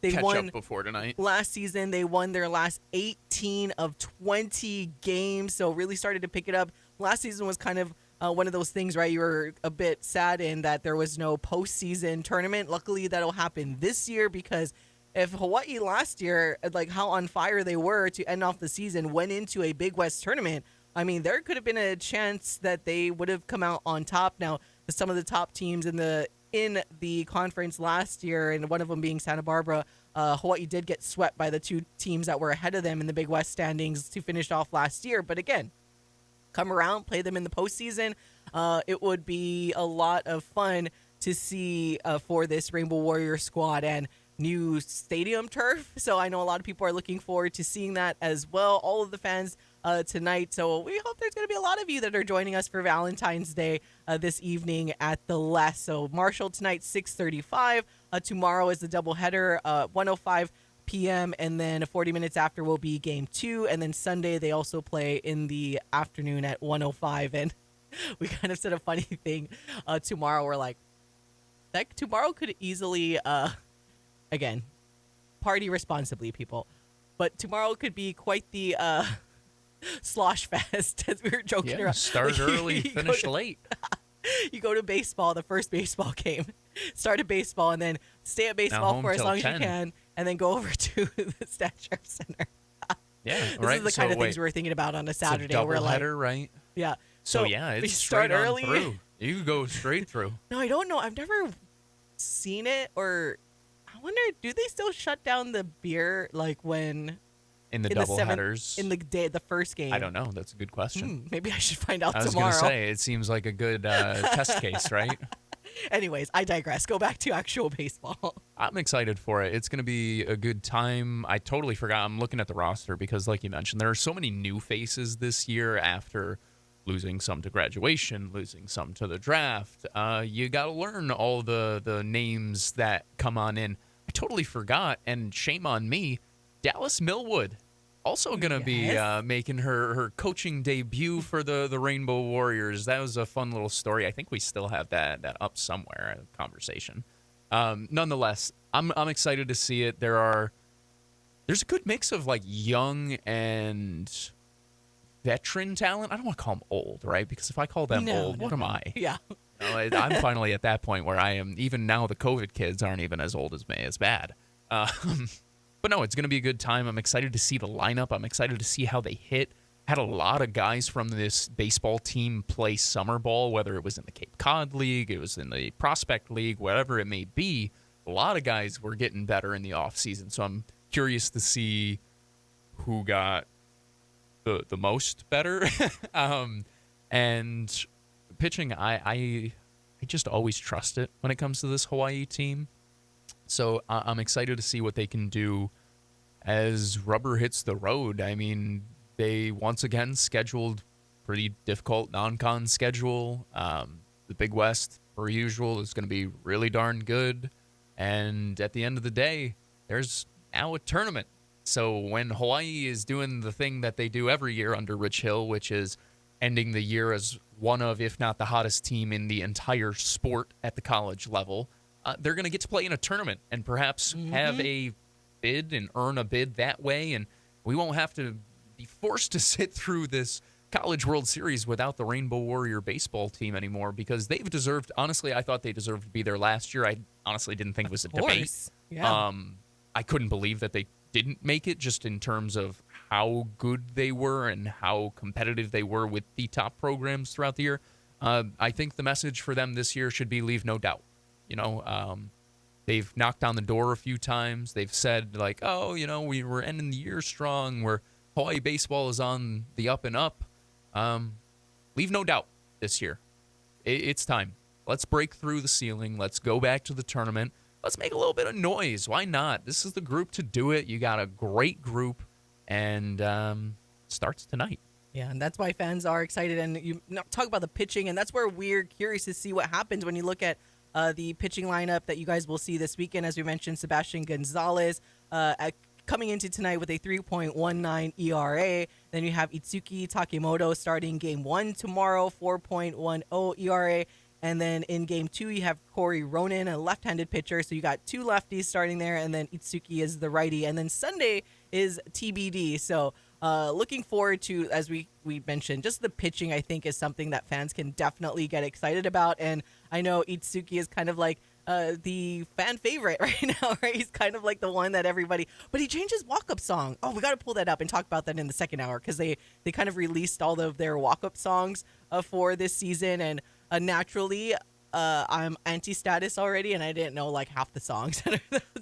catch up before tonight. Last season, they won their last 18 of 20 games, so really started to pick it up. Last season was kind of one of those things, right? You were a bit sad in that there was no postseason tournament. Luckily, that'll happen this year because if Hawaii last year, like how on fire they were to end off the season, went into a Big West tournament, there could have been a chance that they would have come out on top. Now, some of the top teams in the conference last year, and one of them being Santa Barbara, Hawaii did get swept by the two teams that were ahead of them in the Big West standings to finish off last year. But again, come around, play them in the postseason. It would be a lot of fun to see for this Rainbow Warrior squad and new stadium turf. So I know a lot of people are looking forward to seeing that as well. All of the fans tonight. So we hope there's going to be a lot of you that are joining us for Valentine's Day this evening at the Les. So Marshall tonight, 6:35. Tomorrow is the doubleheader, 1:05 p.m. And then 40 minutes after will be game 2. And then Sunday they also play in the afternoon at 1:05. And we kind of said a funny thing tomorrow. We're like, that tomorrow could easily, again, party responsibly, people. But tomorrow could be quite the slosh fest, as we were joking around. Start early, finish late. You go to baseball, the first baseball game, start at baseball, and then stay at baseball for as long as you can, and then go over to the Stat Center. Yeah, this right. is the kind of things we're thinking about on a Saturday. It's a we're like, doubleheader, right? Yeah. So yeah, we it's start straight early. on through. You go straight through. No, I don't know. I've never seen it, or I wonder, do they still shut down the beer like when in the doubleheaders in the first game? I don't know. That's a good question. Maybe I should find out tomorrow. I was going to say, it seems like a good test case, right? Anyways, I digress. Go back to actual baseball. I'm excited for it. It's going to be a good time. I totally forgot. I'm looking at the roster because, like you mentioned, there are so many new faces this year after losing some to graduation, losing some to the draft. You got to learn all the names that come on in. I totally forgot, and shame on me, Dallas Millwood also going to be making her coaching debut for the Rainbow Warriors. That was a fun little story. I think we still have that up somewhere, a conversation. Nonetheless, I'm excited to see it. There's a good mix of like young and veteran talent. I don't want to call them old, right? Because if I call them old, what am I? Yeah. I'm finally at that point where I am. Even now, the COVID kids aren't even as old as me. It's bad. But no, it's going to be a good time. I'm excited to see the lineup. I'm excited to see how they hit. Had a lot of guys from this baseball team play summer ball, whether it was in the Cape Cod League, it was in the Prospect League, whatever it may be. A lot of guys were getting better in the offseason. So I'm curious to see who got the most better. And pitching, I just always trust it when it comes to this Hawaii team. So I'm excited to see what they can do as rubber hits the road. I mean, they once again scheduled pretty difficult non-con schedule. The Big West, per usual, is going to be really darn good. And at the end of the day, there's now a tournament. So when Hawaii is doing the thing that they do every year under Rich Hill, which is ending the year as one of, if not the hottest team in the entire sport at the college level, they're going to get to play in a tournament and perhaps have a bid and earn a bid that way. And we won't have to be forced to sit through this College World Series without the Rainbow Warrior baseball team anymore, because they've deserved, honestly, I thought they deserved to be there last year. I honestly didn't think it was a debate. Yeah. I couldn't believe that they didn't make it, just in terms of how good they were and how competitive they were with the top programs throughout the year. I think the message for them this year should be leave no doubt. You know, they've knocked on the door a few times. They've said, like, oh, you know, we were ending the year strong, where Hawaii baseball is on the up and up. Leave no doubt this year. It's time. Let's break through the ceiling. Let's go back to the tournament. Let's make a little bit of noise. Why not? This is the group to do it. You got a great group, and starts tonight. Yeah, and that's why fans are excited. And you talk about the pitching, and that's where we're curious to see what happens when you look at the pitching lineup that you guys will see this weekend. As we mentioned, Sebastian Gonzalez coming into tonight with a 3.19 ERA. Then you have Itsuki Takimoto starting game 1 tomorrow, 4.10 ERA. And then in game 2, you have Corey Ronan, a left-handed pitcher. So you got two lefties starting there, and then Itsuki is the righty. And then Sunday is TBD. So looking forward to, as we mentioned, just the pitching, I think, is something that fans can definitely get excited about. And I know Itsuki is kind of like the fan favorite right now, right? He's kind of like the one that everybody, but he changed his walk-up song. Oh, we got to pull that up and talk about that in the second hour, because they kind of released all of their walk-up songs for this season. And naturally, I'm anti-status already, and I didn't know like half the songs.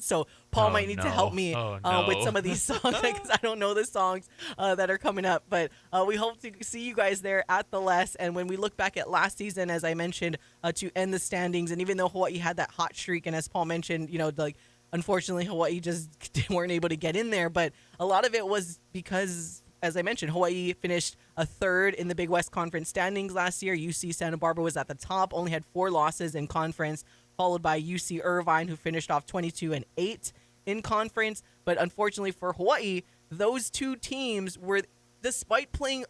So Paul might need to help me with some of these songs, because I don't know the songs that are coming up. But we hope to see you guys there at the Les. And when we look back at last season, as I mentioned, to end the standings, and even though Hawaii had that hot streak, and as Paul mentioned, you know, like, unfortunately Hawaii just weren't able to get in there. But a lot of it was because, as I mentioned, Hawaii finished a third in the Big West Conference standings last year. UC Santa Barbara was at the top, only had 4 losses in conference, followed by UC Irvine, who finished off 22-8 in conference. But unfortunately for Hawaii, those two teams were, despite playing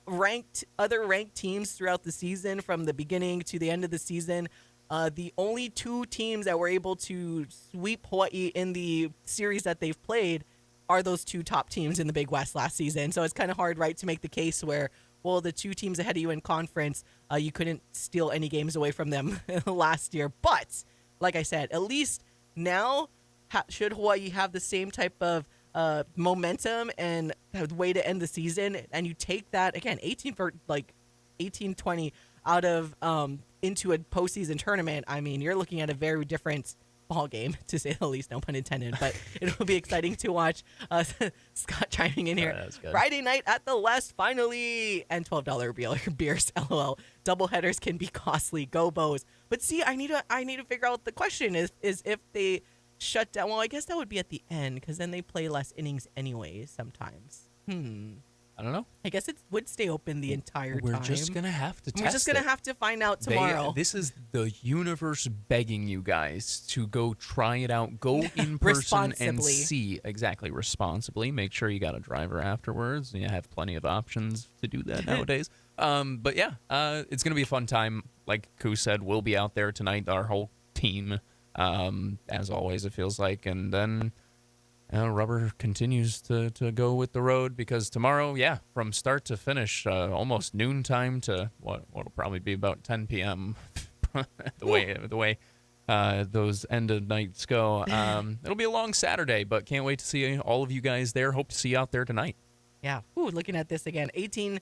other ranked teams throughout the season from the beginning to the end of the season, the only two teams that were able to sweep Hawaii in the series that they've played are those two top teams in the Big West last season. So it's kind of hard, right, to make the case where, well, the two teams ahead of you in conference, you couldn't steal any games away from them last year. But like I said, at least now, should Hawaii have the same type of momentum and way to end the season, and you take that, again, 18-20 out of into a postseason tournament, I mean, you're looking at a very different ball game, to say the least, no pun intended. But it'll be exciting to watch. Scott chiming in here. Friday night at the Les, finally, and $12 beers. LOL. Doubleheaders can be costly. Go Bows. But see, I need to figure out the question is if they shut down. Well, I guess that would be at the end, because then they play less innings anyways sometimes. I don't know. I guess it would stay open the entire time. We're just going to have to test it. We're just going to have to find out tomorrow. This is the universe begging you guys to go try it out. Go in person and see. Exactly. Responsibly. Make sure you got a driver afterwards. You have plenty of options to do that nowadays. But yeah, it's going to be a fun time. Like Koo said, we'll be out there tonight. Our whole team as always, it feels like. And then rubber continues to go with the road because tomorrow, from start to finish, almost noontime to what'll probably be about 10 p.m. the way those end of nights go. It'll be a long Saturday, but can't wait to see all of you guys there. Hope to see you out there tonight. Yeah. Looking at this again, 18-2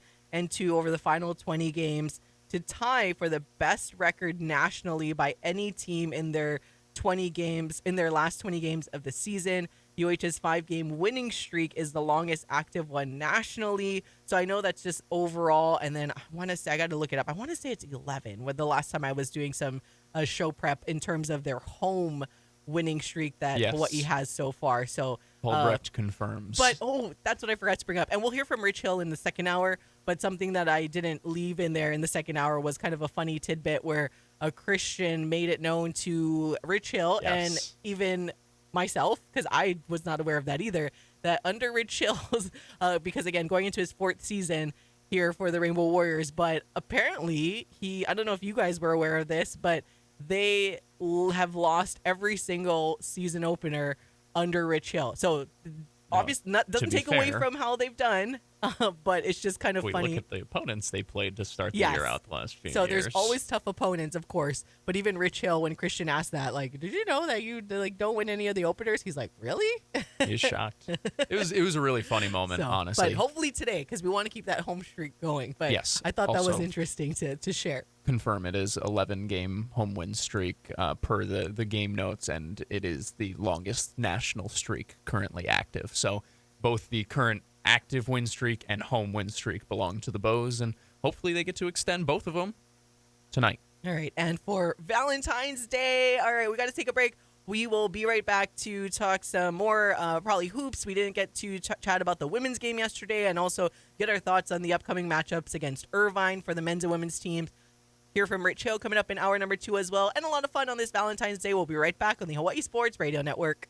over the final 20 games to tie for the best record nationally by any team in their last 20 games of the season. UH's 5-game winning streak is the longest active one nationally. So I know that's just overall. And then I got to look it up. I want to say it's 11 with the last time I was doing some show prep in terms of their home winning streak that Hawaii has so far. So Paul Brecht confirms. But that's what I forgot to bring up. And we'll hear from Rich Hill in the second hour. But something that I didn't leave in there in the second hour was kind of a funny tidbit where a Christian made it known to Rich Hill and even myself, because I was not aware of that either, that under Rich Hill's, because again, going into his 4th season here for the Rainbow Warriors, but apparently I don't know if you guys were aware of this, but they have lost every single season opener under Rich Hill. So obviously doesn't take away from how they've done, but it's just kind of funny. Look at the opponents they played to start the year out the last few years. So there's always tough opponents, of course. But even Rich Hill, when Christian asked that, like, did you know that you don't win any of the openers? He's like, really? He's shocked. It was a really funny moment, honestly. But hopefully today, because we want to keep that home streak going. But yes, I thought that was interesting to share. Confirm it is 11-game home win streak per the game notes, and it is the longest national streak currently active. So both the current active win streak and home win streak belong to the Bows, and hopefully they get to extend both of them tonight. All right, and for Valentine's Day, all right, we got to take a break. We will be right back to talk some more, probably hoops. We didn't get to chat about the women's game yesterday, and also get our thoughts on the upcoming matchups against Irvine for the men's and women's teams. Hear from Rich Hill coming up in hour number 2 as well, and a lot of fun on this Valentine's Day. We'll be right back on the Hawaii Sports Radio Network.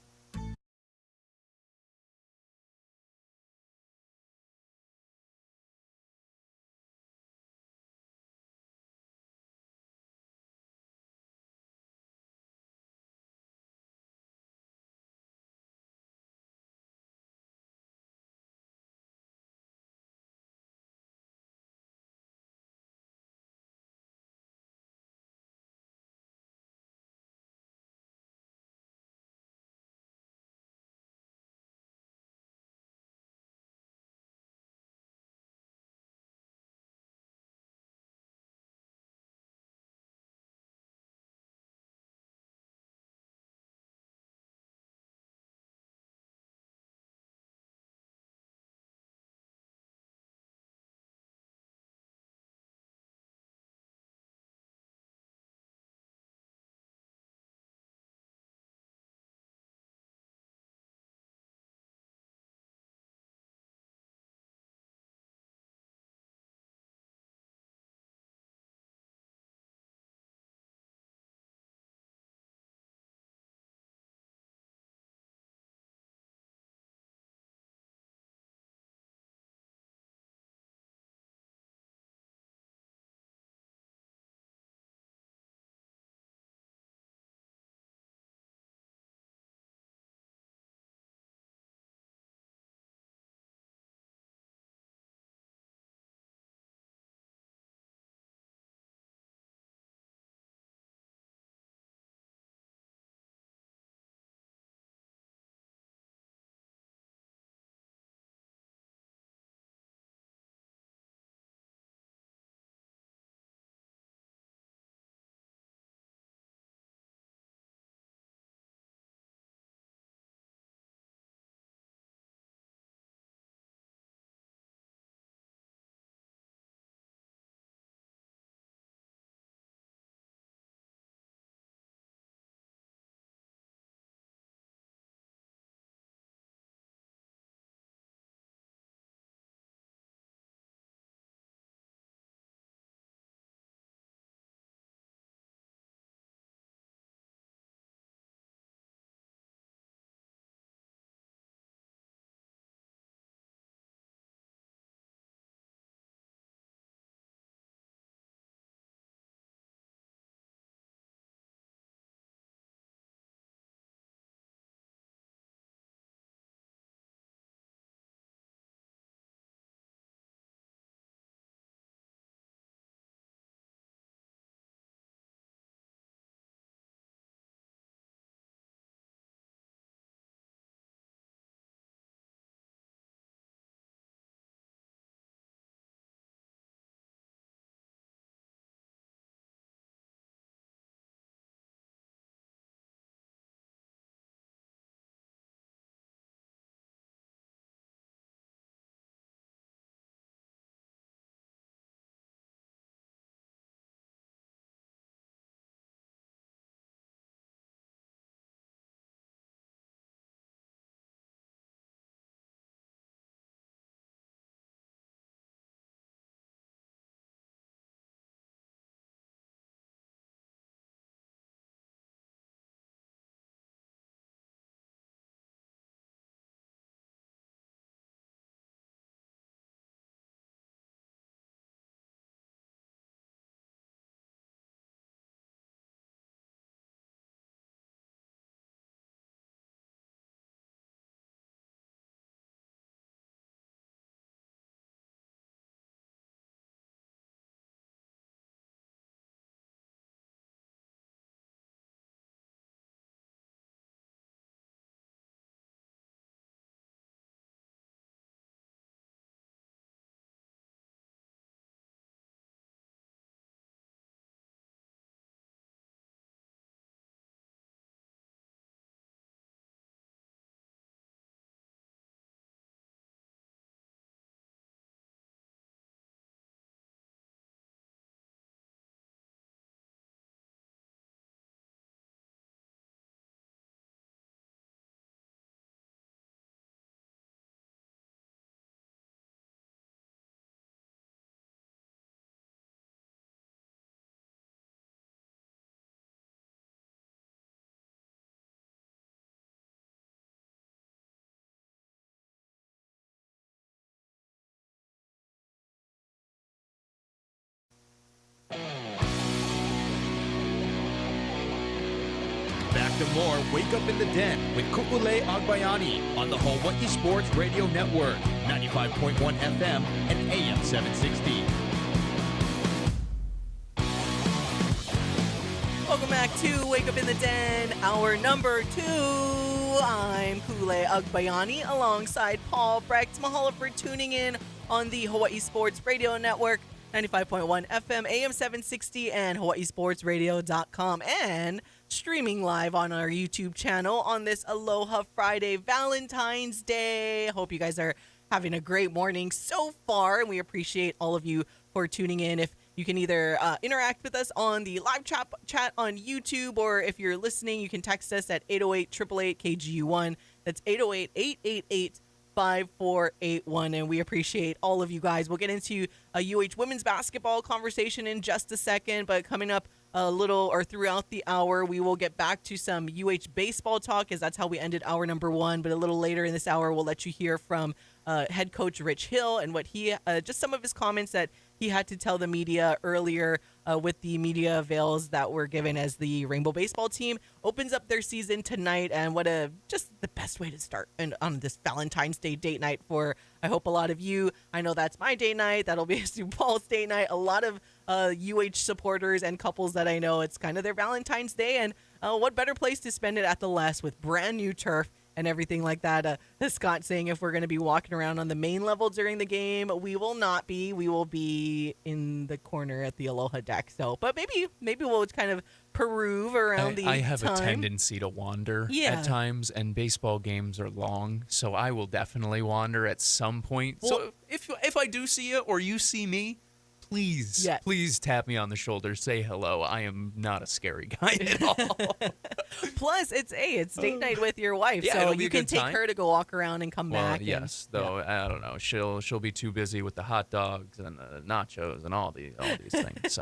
to more Wake Up in the Den with Ku'ule Agbayani on the Hawaii Sports Radio Network, 95.1 FM and AM 760. Welcome back to Wake Up in the Den, hour number 2. I'm Kule Agbayani alongside Paul Brecht. Mahalo for tuning in on the Hawaii Sports Radio Network, 95.1 FM, AM 760, and hawaiisportsradio.com, and streaming live on our YouTube channel on this Aloha Friday, Valentine's Day. Hope you guys are having a great morning so far, and we appreciate all of you for tuning in. If you can either interact with us on the live chat on YouTube, or if you're listening, you can text us at 808-888-KGU1. That's 808-888-5481, and we appreciate all of you guys. We'll get into a UH women's basketball conversation in just a second, but coming up a little or throughout the hour, we will get back to some UH baseball talk, as that's how we ended hour number 1. But a little later in this hour, we'll let you hear from head coach Rich Hill and what he just some of his comments that he had to tell the media earlier with the media avails that were given as the Rainbow Baseball team opens up their season tonight, and what a just the best way to start and on this Valentine's Day date night for, I hope, a lot of you. I know that's my date night. That'll be Sioux Paul's date night. A lot of UH supporters and couples that I know, it's kind of their Valentine's Day, and what better place to spend it at the Les with brand new turf and everything like that. Scott saying if we're going to be walking around on the main level during the game, we will not be. We will be in the corner at the Aloha deck. So, but maybe we'll kind of peruse around I have a tendency to wander at times, and baseball games are long, so I will definitely wander at some point. Well, so if I do see you or you see me, please tap me on the shoulder, say hello. I am not a scary guy at all. Plus, it's date night with your wife, so you can take her to go walk around and come back. Yes, though I don't know, she'll be too busy with the hot dogs and the nachos and all these things. So,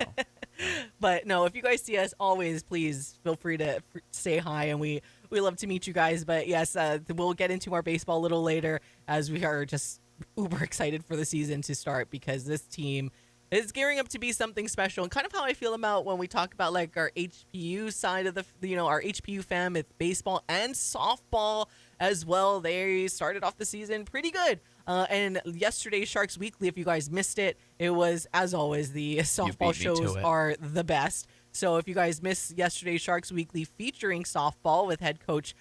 but no, if you guys see us, always please feel free to say hi, and we love to meet you guys. But yes, we'll get into our baseball a little later, as we are just uber excited for the season to start, because this team is gearing up to be something special, and kind of how I feel about when we talk about like our HPU side of the, our HPU fam with baseball and softball as well. They started off the season pretty good. And yesterday's Sharks Weekly, if you guys missed it, it was, as always, the softball shows are the best. So if you guys missed yesterday's Sharks Weekly featuring softball with head coach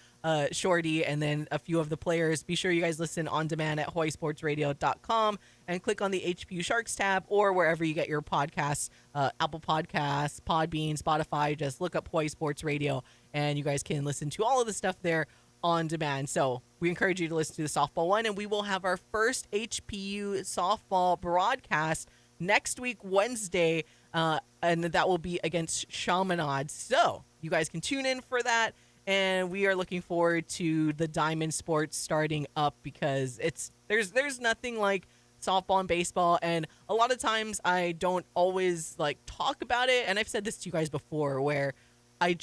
Shorty and then a few of the players, be sure you guys listen on demand at hawaiisportsradio.com and click on the HPU Sharks tab, or wherever you get your podcasts, Apple Podcasts, Podbean, Spotify. Just look up Hawaii Sports Radio, and you guys can listen to all of the stuff there on demand. So we encourage you to listen to the softball one, and we will have our first HPU softball broadcast next week, Wednesday, and that will be against Chaminade. So you guys can tune in for that, and we are looking forward to the Diamond Sports starting up, because there's nothing like softball and baseball, and a lot of times I don't always like talk about it, and I've said this to you guys before, where I've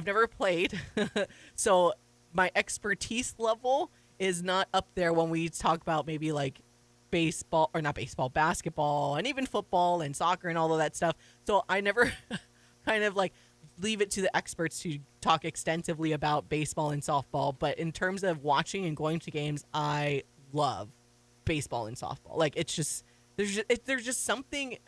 never played, so my expertise level is not up there when we talk about maybe like basketball, and even football and soccer and all of that stuff. So I never kind of like leave it to the experts to talk extensively about baseball and softball. But in terms of watching and going to games, I love baseball and softball. Like, it's just, there's just something,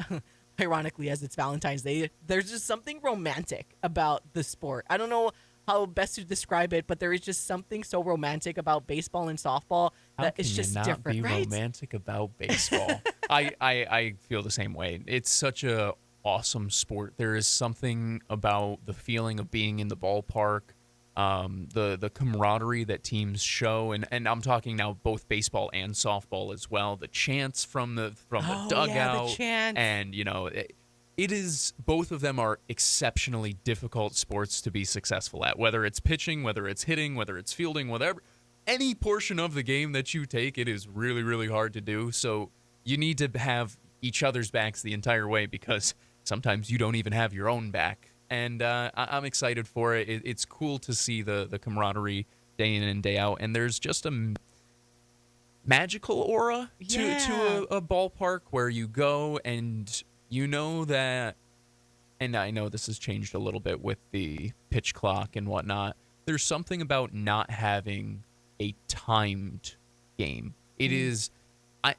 ironically, as it's Valentine's Day, there's just something romantic about the sport. I don't know how best to describe it, but there is just something so romantic about baseball and softball that it's just different, right? How can you not be romantic about baseball? I feel the same way. It's such a awesome sport. There is something about the feeling of being in the ballpark, the camaraderie that teams show, and I'm talking now both baseball and softball as well. The chants from the dugout, yeah, the chants. And it is, both of them are exceptionally difficult sports to be successful at. Whether it's pitching, whether it's hitting, whether it's fielding, whatever, any portion of the game that you take, it is really, really hard to do. So you need to have each other's backs the entire way, because sometimes you don't even have your own back. And I'm excited for it. It's cool to see the camaraderie day in and day out. And there's just a magical aura to a ballpark where you go and you know that, and I know this has changed a little bit with the pitch clock and whatnot, there's something about not having a timed game. It is,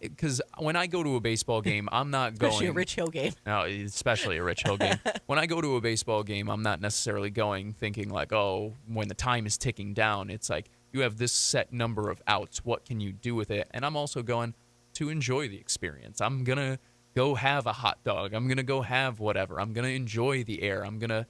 because when I go to a baseball game, I'm not going. Especially a Rich Hill game. No, especially a Rich Hill game. When I go to a baseball game, I'm not necessarily going thinking like, oh, when the time is ticking down, it's like you have this set number of outs. What can you do with it? And I'm also going to enjoy the experience. I'm going to go have a hot dog. I'm going to go have whatever. I'm going to enjoy the air. I'm going to.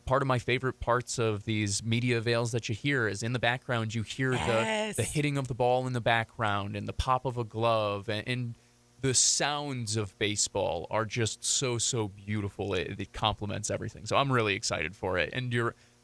Part of my favorite parts of these media avails that you hear is in the background, you hear the hitting of the ball in the background and the pop of a glove and the sounds of baseball are just so beautiful. It complements everything. So I'm really excited for it. And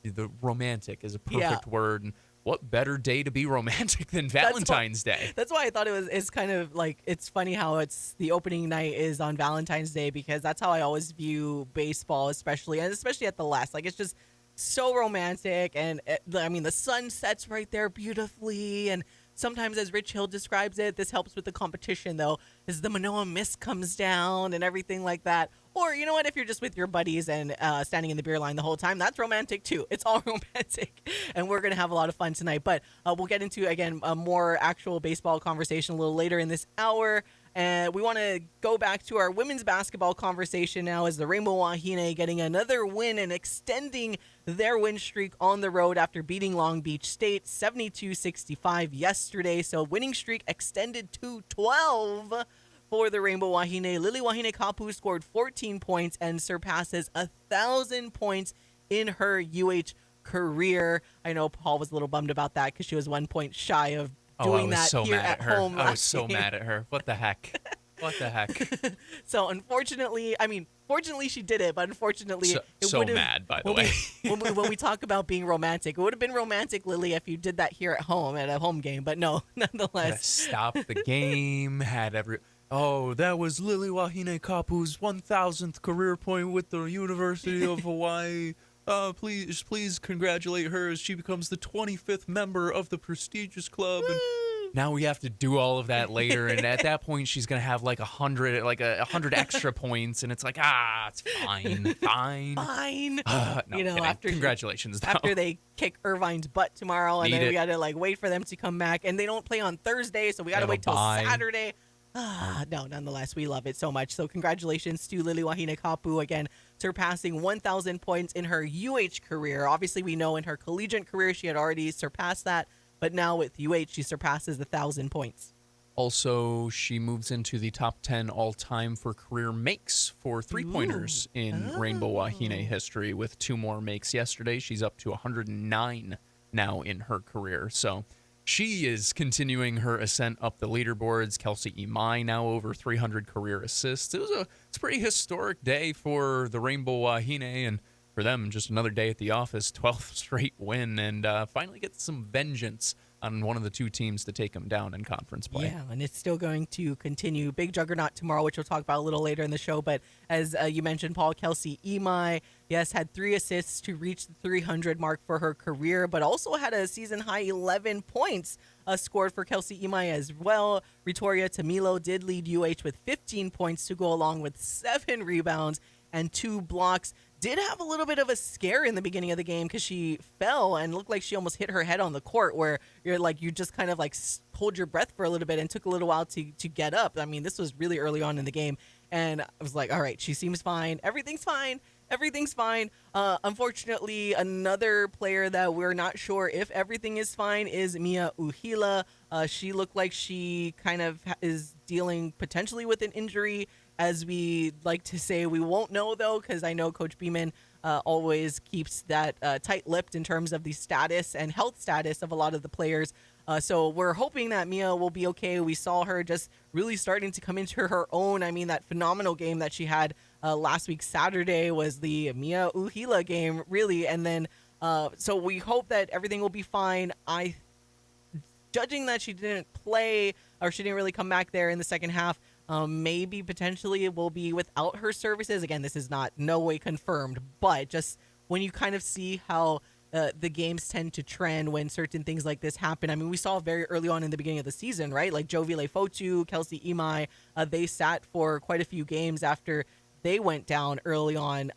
the romantic is a perfect word. And what better day to be romantic than Valentine's Day? That's why I thought it's kind of like, it's funny how the opening night is on Valentine's Day, because that's how I always view baseball, especially at the last. Like, it's just so romantic. And the sun sets right there beautifully. And sometimes, as Rich Hill describes it, this helps with the competition, though, as the Manoa mist comes down and everything like that. Or, you know what, if you're just with your buddies and standing in the beer line the whole time, that's romantic, too. It's all romantic. And we're going to have a lot of fun tonight. But we'll get into, again, a more actual baseball conversation a little later in this hour. And we want to go back to our women's basketball conversation now, as the Rainbow Wahine getting another win and extending their win streak on the road after beating Long Beach State 72-65 yesterday. So winning streak extended to 12 for the Rainbow Wahine. Lily Wahine Kapu scored 14 points and surpasses 1,000 points in her UH career. I know Paul was a little bummed about that because she was 1 point shy of doing that here at home. I was so mad at her. What the heck? What the heck? So unfortunately, fortunately she did it, but unfortunately, mad, by the way. When we talk about being romantic, it would have been romantic, Lily, if you did that here at home at a home game. But no, nonetheless. Stop the game. Oh, that was Lily Wahine Kapu's 1,000th career point with the University of Hawai'i. Please congratulate her as she becomes the 25th member of the prestigious club. And now we have to do all of that later, and at that point, she's gonna have like 100 extra points, and it's like, it's fine. No, congratulations. After they kick Irvine's butt tomorrow, and then we gotta wait for them to come back, and they don't play on Thursday, so we gotta wait till Saturday. No, nonetheless, we love it so much. So congratulations to Lily Wahine Kapu, again, surpassing 1,000 points in her UH career. Obviously, we know in her collegiate career she had already surpassed that, but now with UH, she surpasses 1,000 points. Also, she moves into the top 10 all-time for career makes for three-pointers in Rainbow Wahine history, with 2 more makes yesterday. She's up to 109 now in her career. So she is continuing her ascent up the leaderboards. Kelsey Imai now over 300 career assists. It's a pretty historic day for the Rainbow Wahine, and for them, just another day at the office, 12th straight win, and finally get some vengeance on one of the 2 teams to take them down in conference play. Yeah, and it's still going to continue. Big juggernaut tomorrow, which we'll talk about a little later in the show. But as you mentioned, Paul, Kelsey Imai, yes, had 3 assists to reach the 300 mark for her career, but also had a season-high 11 points scored for Kelsey Imai as well. Ritoria Tamilo did lead UH with 15 points to go along with 7 rebounds and 2 blocks. Did have a little bit of a scare in the beginning of the game because she fell and looked like she almost hit her head on the court, where you just kind of hold your breath for a little bit and took a little while to get up. I mean, this was really early on in the game, and I was like, all right, she seems fine. Everything's fine. Unfortunately, another player that we're not sure if everything is fine is Mia Uhila. She looked like she kind of is dealing potentially with an injury. As we like to say, we won't know, though, because I know Coach Beeman always keeps that tight-lipped in terms of the status and health status of a lot of the players. So we're hoping that Mia will be okay. We saw her just really starting to come into her own. I mean, that phenomenal game that she had last week Saturday was the Mia Uhila game, really. And then, so we hope that everything will be fine. Judging that she didn't play, or she didn't really come back there in the second half, maybe potentially it will be without her services. Again, this is no way confirmed, but just when you kind of see how the games tend to trend when certain things like this happen. I mean, we saw very early on in the beginning of the season, right? Like Jovile Fotu, Kelsey Imai, they sat for quite a few games after they went down early on.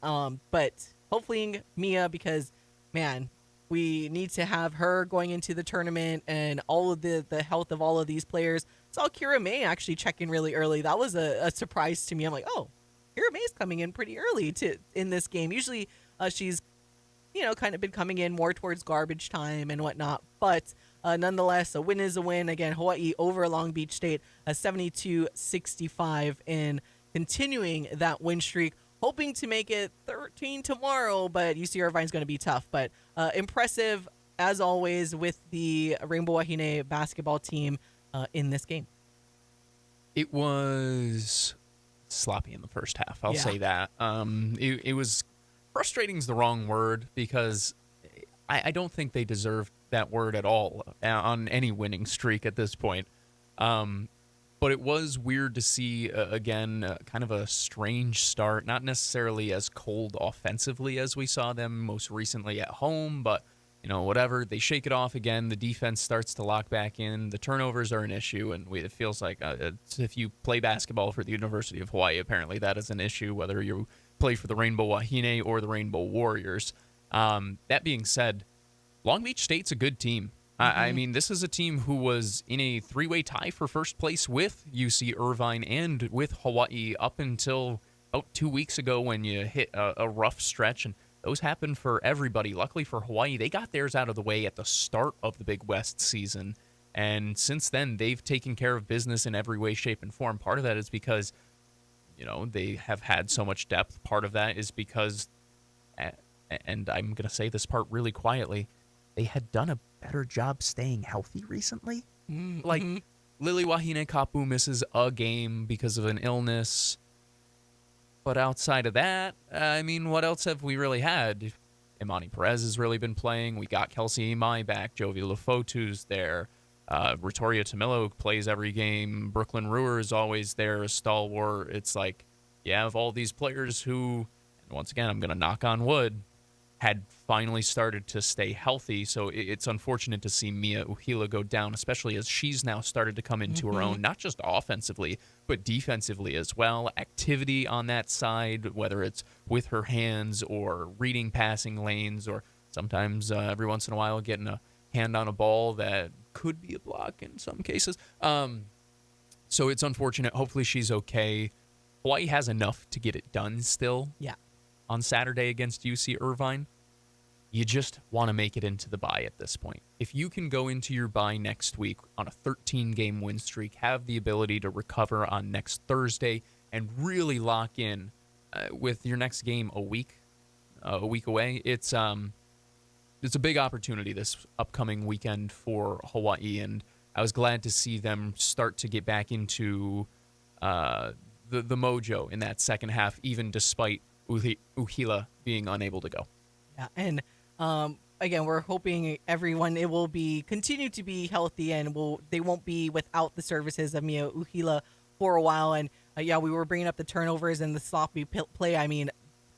But hopefully Mia, because, man, We need to have her going into the tournament and all of the health of all of these players. Saw Kira May actually check in really early. That was a surprise to me. I'm like, oh, Kira May's coming in pretty early in this game. Usually she's, kind of been coming in more towards garbage time and whatnot. But nonetheless, a win is a win. Again, Hawaii over Long Beach State, 72-65, and continuing that win streak. Hoping to make it 13 tomorrow, but UC Irvine's going to be tough. But impressive, as always, with the Rainbow Wahine basketball team in this game. It was sloppy in the first half. I'll say that. It was frustrating is the wrong word, because I don't think they deserve that word at all on any winning streak at this point. But it was weird to see, again, kind of a strange start. Not necessarily as cold offensively as we saw them most recently at home, but, whatever. They shake it off again. The defense starts to lock back in. The turnovers are an issue, and it feels like if you play basketball for the University of Hawaii, apparently that is an issue, whether you play for the Rainbow Wahine or the Rainbow Warriors. That being said, Long Beach State's a good team. I mean, this is a team who was in a three-way tie for first place with UC Irvine and with Hawaii up until about 2 weeks ago when you hit a rough stretch, and those happened for everybody. Luckily for Hawaii, they got theirs out of the way at the start of the Big West season, and since then, they've taken care of business in every way, shape, and form. Part of that is because, they have had so much depth. Part of that is because, and I'm going to say this part really quietly, they had done a better job staying healthy recently. Like, Lily Wahine Kapu misses a game because of an illness. But outside of that, I mean, what else have we really had? Imani Perez has really been playing. We got Kelsey Imai back. Jovi Lafotu's there. Ritoria Tamilo plays every game. Brooklyn Ruhr is always there, a stalwart. It's like, you have all these players who, and once again, I'm going to knock on wood, had finally started to stay healthy. So it's unfortunate to see Mia Uhila go down, especially as she's now started to come into her own, not just offensively, but defensively as well. Activity on that side, whether it's with her hands or reading passing lanes, or sometimes every once in a while getting a hand on a ball that could be a block in some cases. So it's unfortunate. Hopefully she's okay. Hawaii has enough to get it done still. Yeah. On Saturday against UC Irvine. You just want to make it into the bye at this point. If you can go into your bye next week on a 13-game win streak, have the ability to recover on next Thursday, and really lock in with your next game a week away, it's a big opportunity this upcoming weekend for Hawaii, and I was glad to see them start to get back into the mojo in that second half, even despite Uhila being unable to go. Yeah, and again, we're hoping everyone will continue to be healthy, and they won't be without the services of Mia Uhila for a while. And we were bringing up the turnovers and the sloppy play. I mean,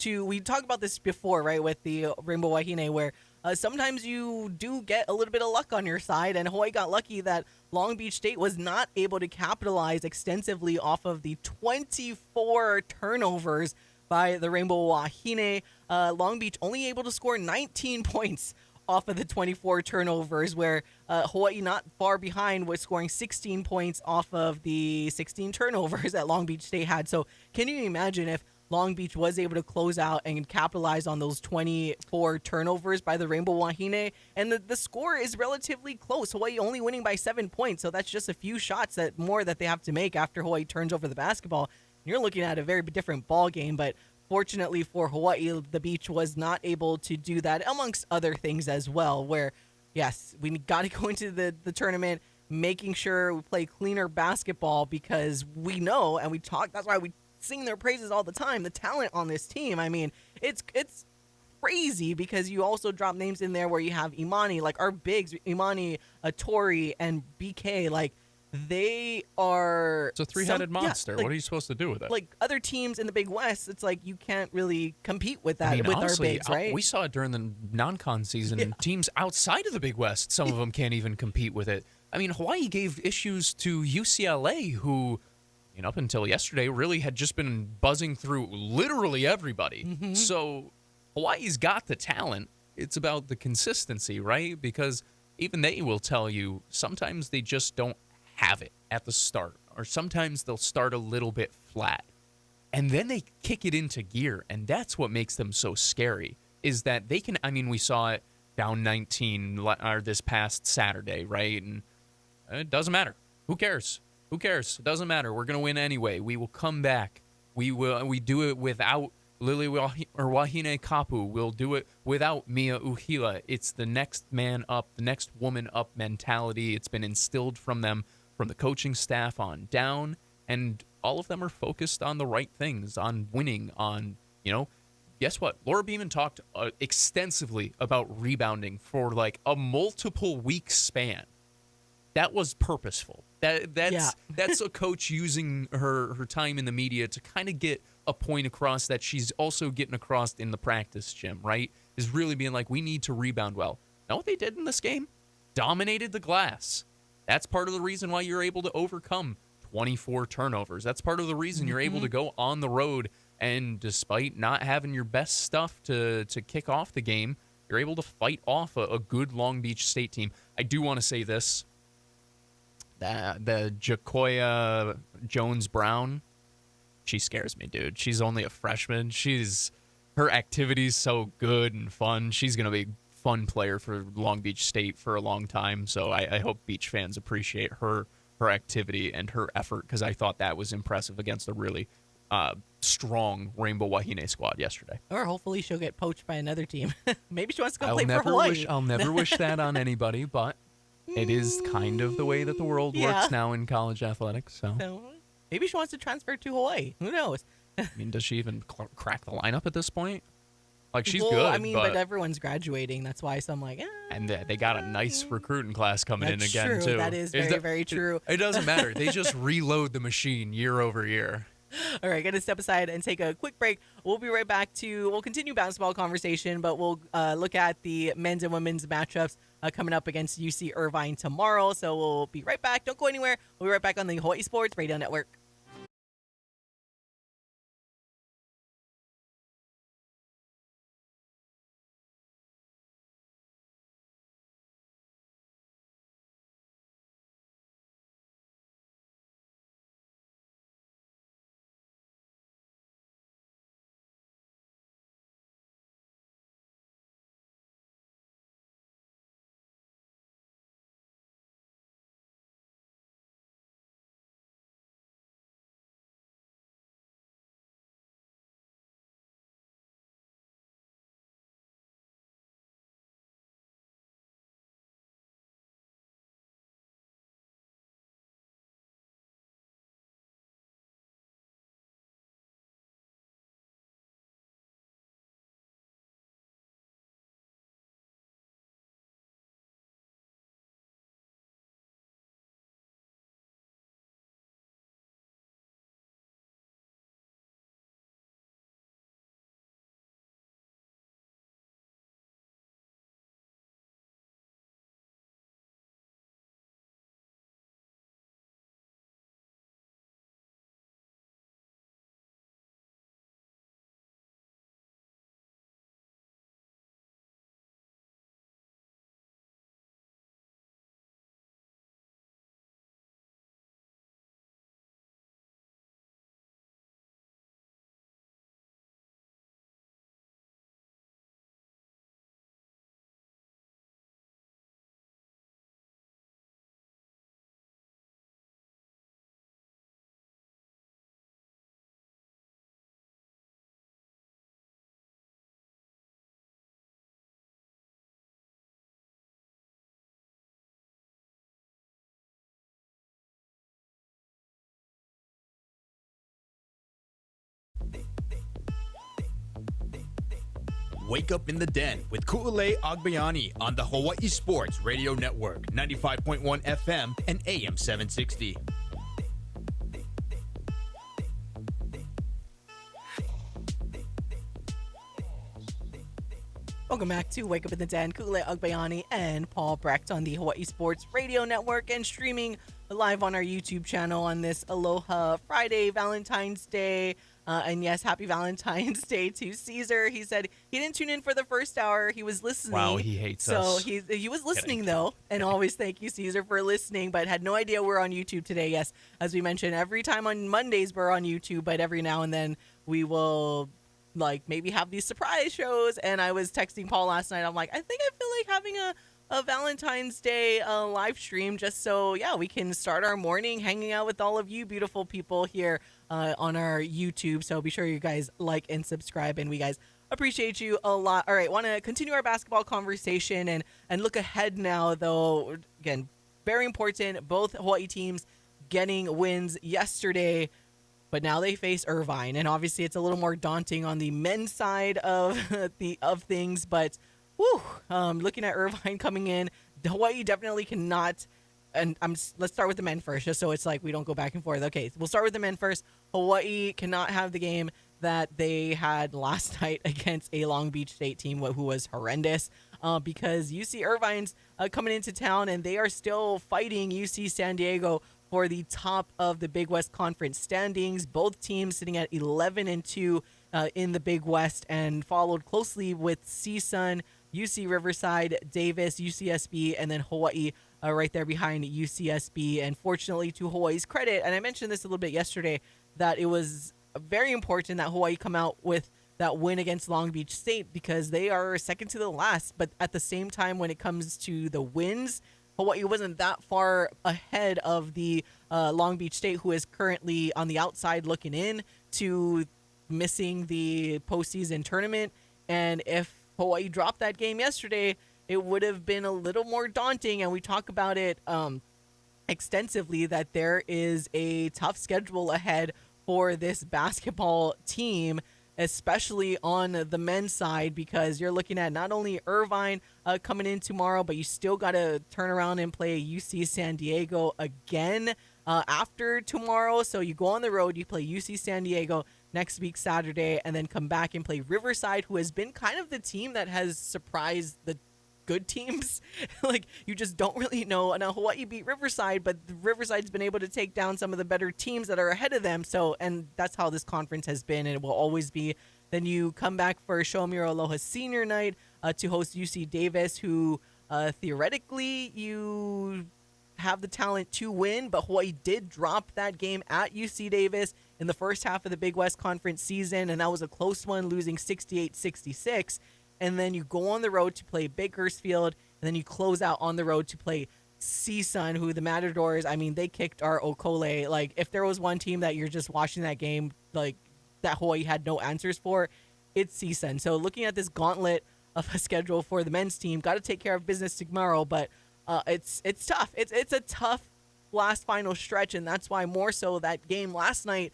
we talked about this before, right, with the Rainbow Wahine, where sometimes you do get a little bit of luck on your side, and Hawaii got lucky that Long Beach State was not able to capitalize extensively off of the 24 turnovers by the Rainbow Wahine. Long Beach only able to score 19 points off of the 24 turnovers, where Hawaii not far behind was scoring 16 points off of the 16 turnovers that Long Beach State had. So can you imagine if Long Beach was able to close out and capitalize on those 24 turnovers by the Rainbow Wahine? And the score is relatively close. Hawaii only winning by 7 points, so that's just a few shots that they have to make after Hawaii turns over the basketball. You're looking at a very different ball game, but fortunately for Hawaii, the Beach was not able to do that, amongst other things as well, where, yes, we got to go into the tournament making sure we play cleaner basketball, because we know, and we talk, that's why we sing their praises all the time, the talent on this team. I mean, it's crazy, because you also drop names in there where you have Imani, like our bigs, Imani, Tori, and BK, like, they are... It's a three-headed monster. Like, what are you supposed to do with it? Like other teams in the Big West, it's like you can't really compete with that, with honestly, our bigs, right? We saw it during the non-con season. Teams outside of the Big West, some of them can't even compete with it. I mean, Hawaii gave issues to UCLA, who, up until yesterday, really had just been buzzing through literally everybody. So Hawaii's got the talent. it's about the consistency, right? Because even they will tell you sometimes they just don't have it at the start, or sometimes they'll start a little bit flat. And then they kick it into gear, and that's what makes them so scary, is that they can, I mean, we saw it down 19 or this past Saturday, right? And it doesn't matter. Who cares? Who cares? It doesn't matter. We're going to win anyway. We will come back. We do it without Lily Wahine Kapu. We'll do it without Mia Uhila. It's the next man up, the next woman up mentality. It's been instilled from them, from the coaching staff on down, and all of them are focused on the right things, on winning, on, guess what? Laura Beeman talked extensively about rebounding for like a multiple week span. That was purposeful. That's a coach using her time in the media to kind of get a point across that she's also getting across in the practice gym, right? Is really being like, we need to rebound well. Know what they did in this game? Dominated the glass. That's part of the reason why you're able to overcome 24 turnovers. That's part of the reason you're able to go on the road, and despite not having your best stuff to kick off the game, you're able to fight off a good Long Beach State team. I do want to say this. The Jacoya Jones-Brown, she scares me, dude. She's only a freshman. Her activity's so good and fun. She's going to be a fun player for Long Beach State for a long time, so I hope Beach fans appreciate her activity and her effort, because I thought that was impressive against a really strong Rainbow Wahine squad yesterday. Or hopefully she'll get poached by another team. Maybe she wants to go play for Hawaii. I'll never wish that on anybody, but it is kind of the way that the world works now in college athletics. So maybe she wants to transfer to Hawaii. Who knows? I mean, does she even crack the lineup at this point? Like, she's good. I mean, but everyone's graduating. That's why some like, and they got a nice recruiting class coming in again, true. too. That is very true. It doesn't matter. They just reload the machine year over year. All right, going to step aside and take a quick break. We'll be right back we'll continue basketball conversation, but we'll look at the men's and women's matchups coming up against UC Irvine tomorrow. So we'll be right back. Don't go anywhere. We'll be right back on the Hawaii Sports Radio Network. Wake Up in the Den with Ku'ulei Agbayani on the Hawaii Sports Radio Network, 95.1 FM and AM 760. Welcome back to Wake Up in the Den. Ku'ulei Agbayani and Paul Brecht on the Hawaii Sports Radio Network, and streaming live on our YouTube channel on this Aloha Friday, Valentine's Day. And yes, happy Valentine's Day to Caesar. He said he didn't tune in for the first hour. He was listening. Wow, he hates So us. he was listening, though. And always thank you, Caesar, for listening, but had no idea we're on YouTube today. Yes, as we mentioned, every time on Mondays we're on YouTube, but every now and then we will maybe have these surprise shows. And I was texting Paul last night. I'm like, I think I feel like having a Valentine's Day live stream just so, we can start our morning hanging out with all of you beautiful people here on our YouTube. So be sure you guys like and subscribe, and we guys appreciate you a lot. All right, want to continue our basketball conversation and look ahead now, though. Again, very important. Both Hawaii teams getting wins yesterday, but now they face Irvine, and obviously it's a little more daunting on the men's side of things. But looking at Irvine coming in, Hawaii definitely cannot. And let's start with the men first, just so it's like we don't go back and forth. Okay, we'll start with the men first. Hawaii cannot have the game that they had last night against a Long Beach State team who was horrendous, because UC Irvine's coming into town, and they are still fighting UC San Diego for the top of the Big West Conference standings. Both teams sitting at 11-2 in the Big West, and followed closely with CSUN, UC Riverside, Davis, UCSB, and then Hawaii right there behind UCSB. And fortunately, to Hawaii's credit, and I mentioned this a little bit yesterday, that it was very important that Hawaii come out with that win against Long Beach State, because they are second to the last. But at the same time, when it comes to the wins, Hawaii wasn't that far ahead of the Long Beach State, who is currently on the outside looking in to missing the postseason tournament. And if Hawaii dropped that game yesterday, it would have been a little more daunting. And we talk about it extensively, that there is a tough schedule ahead for this basketball team, especially on the men's side, because you're looking at not only Irvine coming in tomorrow, but you still got to turn around and play UC San Diego again after tomorrow. So you go on the road, you play UC San Diego next week Saturday, and then come back and play Riverside, who has been kind of the team that has surprised the good teams. You just don't really know. Now Hawaii beat Riverside, but Riverside's been able to take down some of the better teams that are ahead of them. So, and that's how this conference has been, and it will always be. Then you come back for Show 'em Your Aloha Senior Night to host UC Davis, who theoretically you have the talent to win, but Hawaii did drop that game at UC Davis in the first half of the Big West Conference season, and that was a close one, losing 68-66. And then you go on the road to play Bakersfield, and then you close out on the road to play CSUN, who the Matadors, they kicked our Okole. If there was one team that you're just watching that game, that Hawaii had no answers for, it's CSUN. So looking at this gauntlet of a schedule for the men's team, got to take care of business tomorrow, but it's tough. It's a tough last final stretch, and that's why more so that game last night,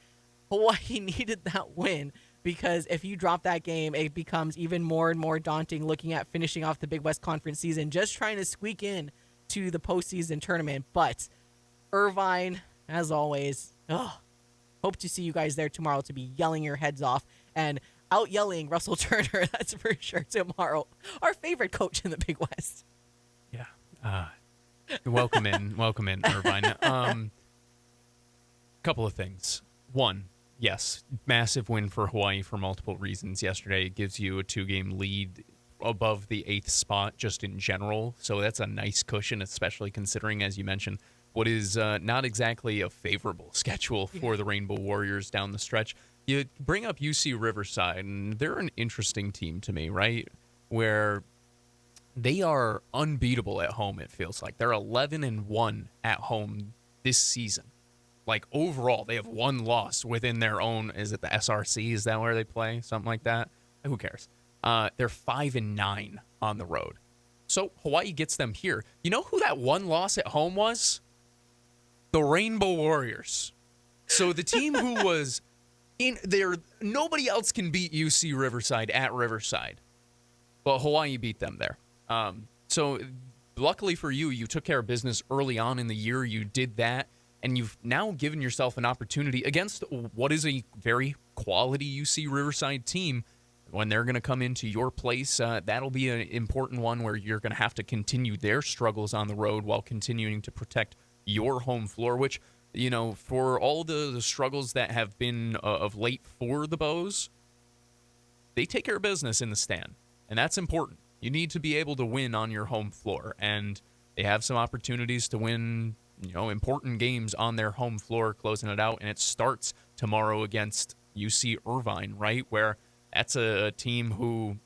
Hawaii needed that win. Because if you drop that game, it becomes even more and more daunting looking at finishing off the Big West Conference season, just trying to squeak in to the postseason tournament. But Irvine, as always, hope to see you guys there tomorrow to be yelling your heads off and out yelling Russell Turner, that's for sure, tomorrow. Our favorite coach in the Big West. Yeah. Welcome in, Irvine. Couple of things. One, yes, massive win for Hawaii for multiple reasons yesterday. It gives you a 2-game lead above the 8th spot just in general. So that's a nice cushion, especially considering, as you mentioned, what is not exactly a favorable schedule for the Rainbow Warriors down the stretch. You bring up UC Riverside, and they're an interesting team to me, right? Where they are unbeatable at home, it feels like. They're 11-1 at home this season. Overall, they have one loss within their own. Is it the SRC? Is that where they play? Something like that? Who cares? They're 5-9 on the road. So Hawaii gets them here. You know who that one loss at home was? The Rainbow Warriors. So the team who was in there, nobody else can beat UC Riverside at Riverside. Well, Hawaii beat them there. So luckily for you, you took care of business early on in the year. You did that. And you've now given yourself an opportunity against what is a very quality UC Riverside team. When they're going to come into your place, that'll be an important one where you're going to have to continue their struggles on the road while continuing to protect your home floor, which for all the struggles that have been of late for the Bows, they take care of business in the stand, and that's important. You need to be able to win on your home floor, and they have some opportunities to win, important games on their home floor, closing it out, and it starts tomorrow against UC Irvine, right, where that's a team who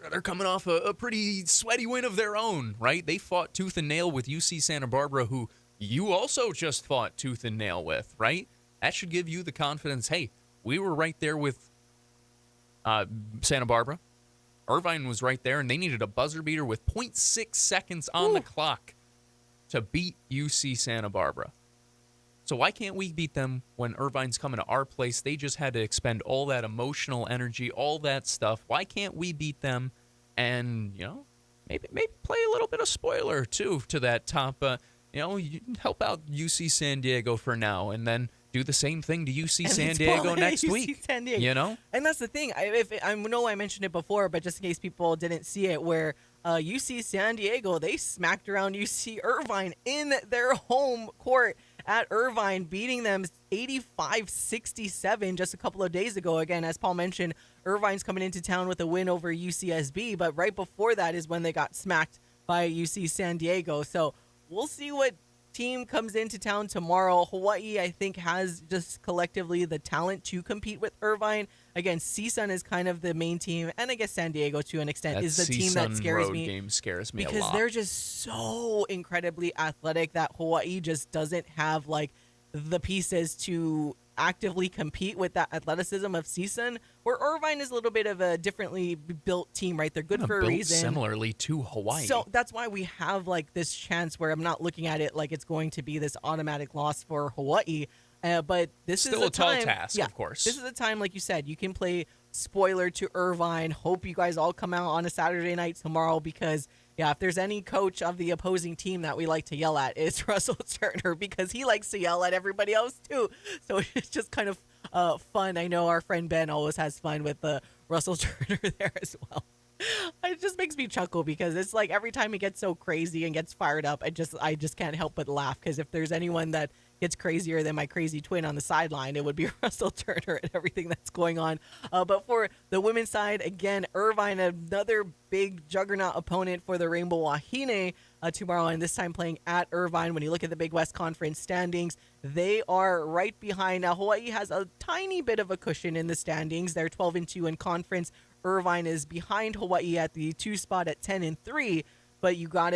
they're coming off a pretty sweaty win of their own, right? They fought tooth and nail with UC Santa Barbara, who you also just fought tooth and nail with, right? That should give you the confidence, hey, we were right there with Santa Barbara. Irvine was right there, and they needed a buzzer beater with 0.6 seconds on the clock to beat UC Santa Barbara. So why can't we beat them when Irvine's coming to our place? They just had to expend all that emotional energy, all that stuff. Why can't we beat them and, maybe play a little bit of spoiler, too, to that top, you help out UC San Diego for now and then do the same thing to UC San Diego next week. San Diego. And that's the thing. I know I mentioned it before, but just in case people didn't see it, where UC San Diego, they smacked around UC Irvine in their home court at Irvine, beating them 85-67 just a couple of days ago. Again, as Paul mentioned, Irvine's coming into town with a win over UCSB, but right before that is when they got smacked by UC San Diego. So we'll see what team comes into town tomorrow. Hawaii, I think, has just collectively the talent to compete with Irvine. Again, CSUN is kind of the main team, and I guess San Diego to an extent that is the team that scares road me. Game scares me because a lot. They're just so incredibly athletic that Hawaii just doesn't have the pieces to actively compete with that athleticism of CSUN, where Irvine is a little bit of a differently built team, right? They're good for a reason. Similarly to Hawaii. So that's why we have this chance where I'm not looking at it like it's going to be this automatic loss for Hawaii. But this still is a tall task, of course. This is a time, like you said, you can play spoiler to Irvine. Hope you guys all come out on a Saturday night tomorrow because, if there's any coach of the opposing team that we like to yell at, it's Russell Turner because he likes to yell at everybody else too. So it's just kind of fun. I know our friend Ben always has fun with Russell Turner there as well. It just makes me chuckle because it's like every time he gets so crazy and gets fired up, I just can't help but laugh because if there's anyone that gets crazier than my crazy twin on the sideline, it would be Russell Turner and everything that's going on. But for the women's side, again, Irvine, another big juggernaut opponent for the Rainbow Wahine tomorrow, and this time playing at Irvine. When you look at the Big West Conference standings, they are right behind. Now, Hawaii has a tiny bit of a cushion in the standings. They're 12-2 in conference. Irvine is behind Hawaii at the 2 spot at 10-3. But you want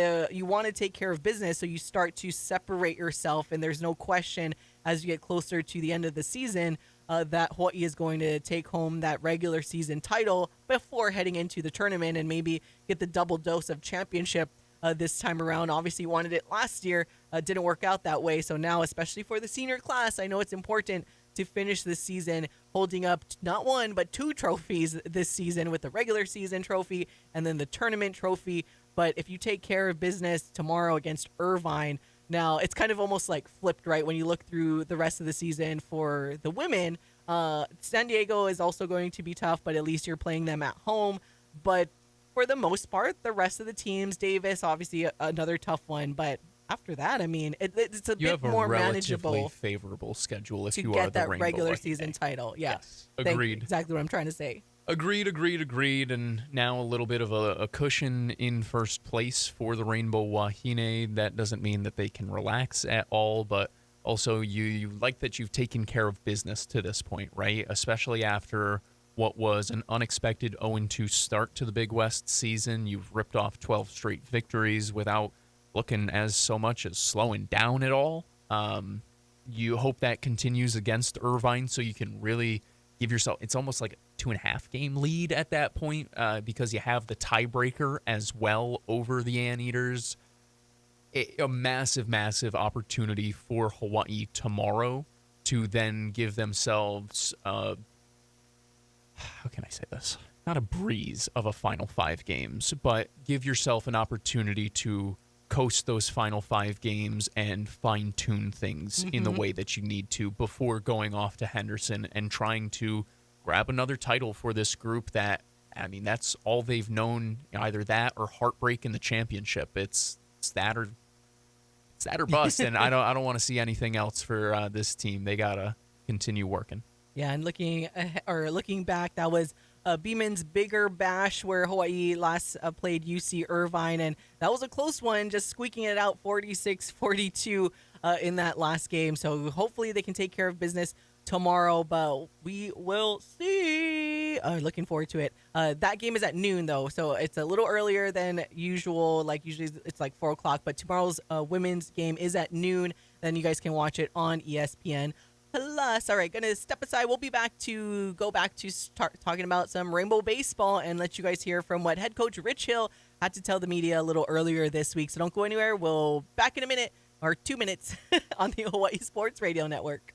to take care of business, so you start to separate yourself, and there's no question as you get closer to the end of the season that Hawaii is going to take home that regular season title before heading into the tournament and maybe get the double dose of championship this time around. Obviously, you wanted it last year. Didn't work out that way. So now, especially for the senior class, I know it's important to finish this season holding up not one, but 2 trophies this season with the regular season trophy and then the tournament trophy. But if you take care of business tomorrow against Irvine, now it's kind of almost like flipped, right? When you look through the rest of the season for the women, San Diego is also going to be tough, but at least you're playing them at home. But for the most part, the rest of the teams, Davis, obviously another tough one. But after that, I mean, it's a bit more manageable. You have a relatively favorable schedule if you to are get the that Rainbow regular Wahine. season title. Yes. Thank you. Agreed. Exactly what I'm trying to say. Agreed. And now a little bit of a cushion in first place for the Rainbow Wahine. That doesn't mean that they can relax at all, but also you like that you've taken care of business to this point, right? Especially after what was an unexpected 0-2 start to the Big West season. You've ripped off 12 straight victories without looking as so much as slowing down at all. You hope that continues against Irvine so you can really give yourself, it's almost like a 2.5 game lead at that point because you have the tiebreaker as well over the Anteaters. A massive, massive opportunity for Hawaii tomorrow to then give themselves, how can I say this? Not a breeze of a final 5 games, but give yourself an opportunity to coast those final 5 games and fine-tune things in the way that you need to before going off to Henderson and trying to grab another title for this group that, I mean, that's all they've known, either that or heartbreak in the championship. It's that or It's that or bust, and I don't want to see anything else for this team. They gotta continue working. Yeah, and looking back, that was Beeman's Bigger Bash where Hawaii last played UC Irvine, and that was a close one, just squeaking it out 46-42 in that last game. So hopefully they can take care of business tomorrow, but we will see. Looking forward to it. That game is at noon, though, so it's a little earlier than usual. Like usually it's like 4 o'clock, but tomorrow's women's game is at noon. Then you guys can watch it on ESPN Plus. All right, gonna step aside. We'll be back to start talking about some rainbow baseball and let you guys hear from what head coach Rich Hill had to tell the media a little earlier this week. So don't go anywhere. We'll back in a minute or 2 minutes on the Hawaii Sports Radio Network.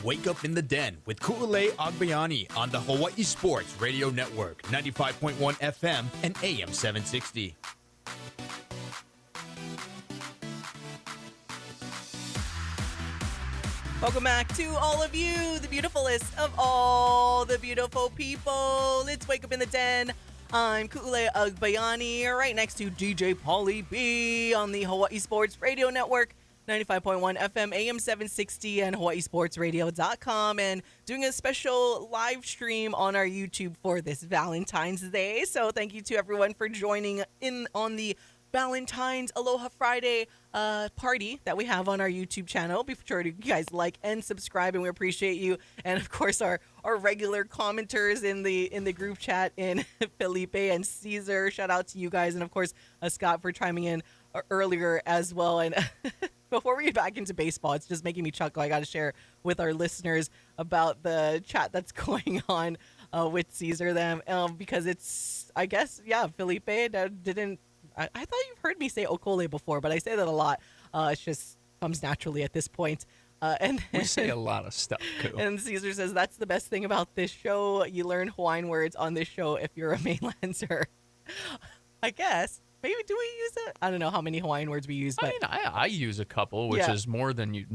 Wake up in the den with Ku'ulei Agbayani on the Hawaii Sports Radio Network, 95.1 FM and AM 760. Welcome back to all of you, the beautifulest of all the beautiful people. It's Wake Up in the Den. I'm Ku'ulei Agbayani, right next to DJ Pauly B on the Hawaii Sports Radio Network, 95.1 FM, AM 760, and hawaiisportsradio.com, and doing a special live stream on our YouTube for this Valentine's Day. So thank you to everyone for joining in on the Valentine's Aloha Friday party that we have on our YouTube channel. Be sure to you guys like and subscribe, and we appreciate you. And of course, our regular commenters in the group chat in Felipe and Caesar. Shout out to you guys, and of course, Scott for chiming in earlier as well. And before we get back into baseball, it's just making me chuckle. I got to share with our listeners about the chat that's going on with Caesar them because it's, I guess, yeah, Felipe didn't. I thought you've heard me say Okole before, but I say that a lot. It just comes naturally at this point. And we say a lot of stuff, too. And Caesar says, that's the best thing about this show. You learn Hawaiian words on this show if you're a mainlander. I guess. Maybe do we use it? I don't know how many Hawaiian words we use. But I use a couple, which is more than you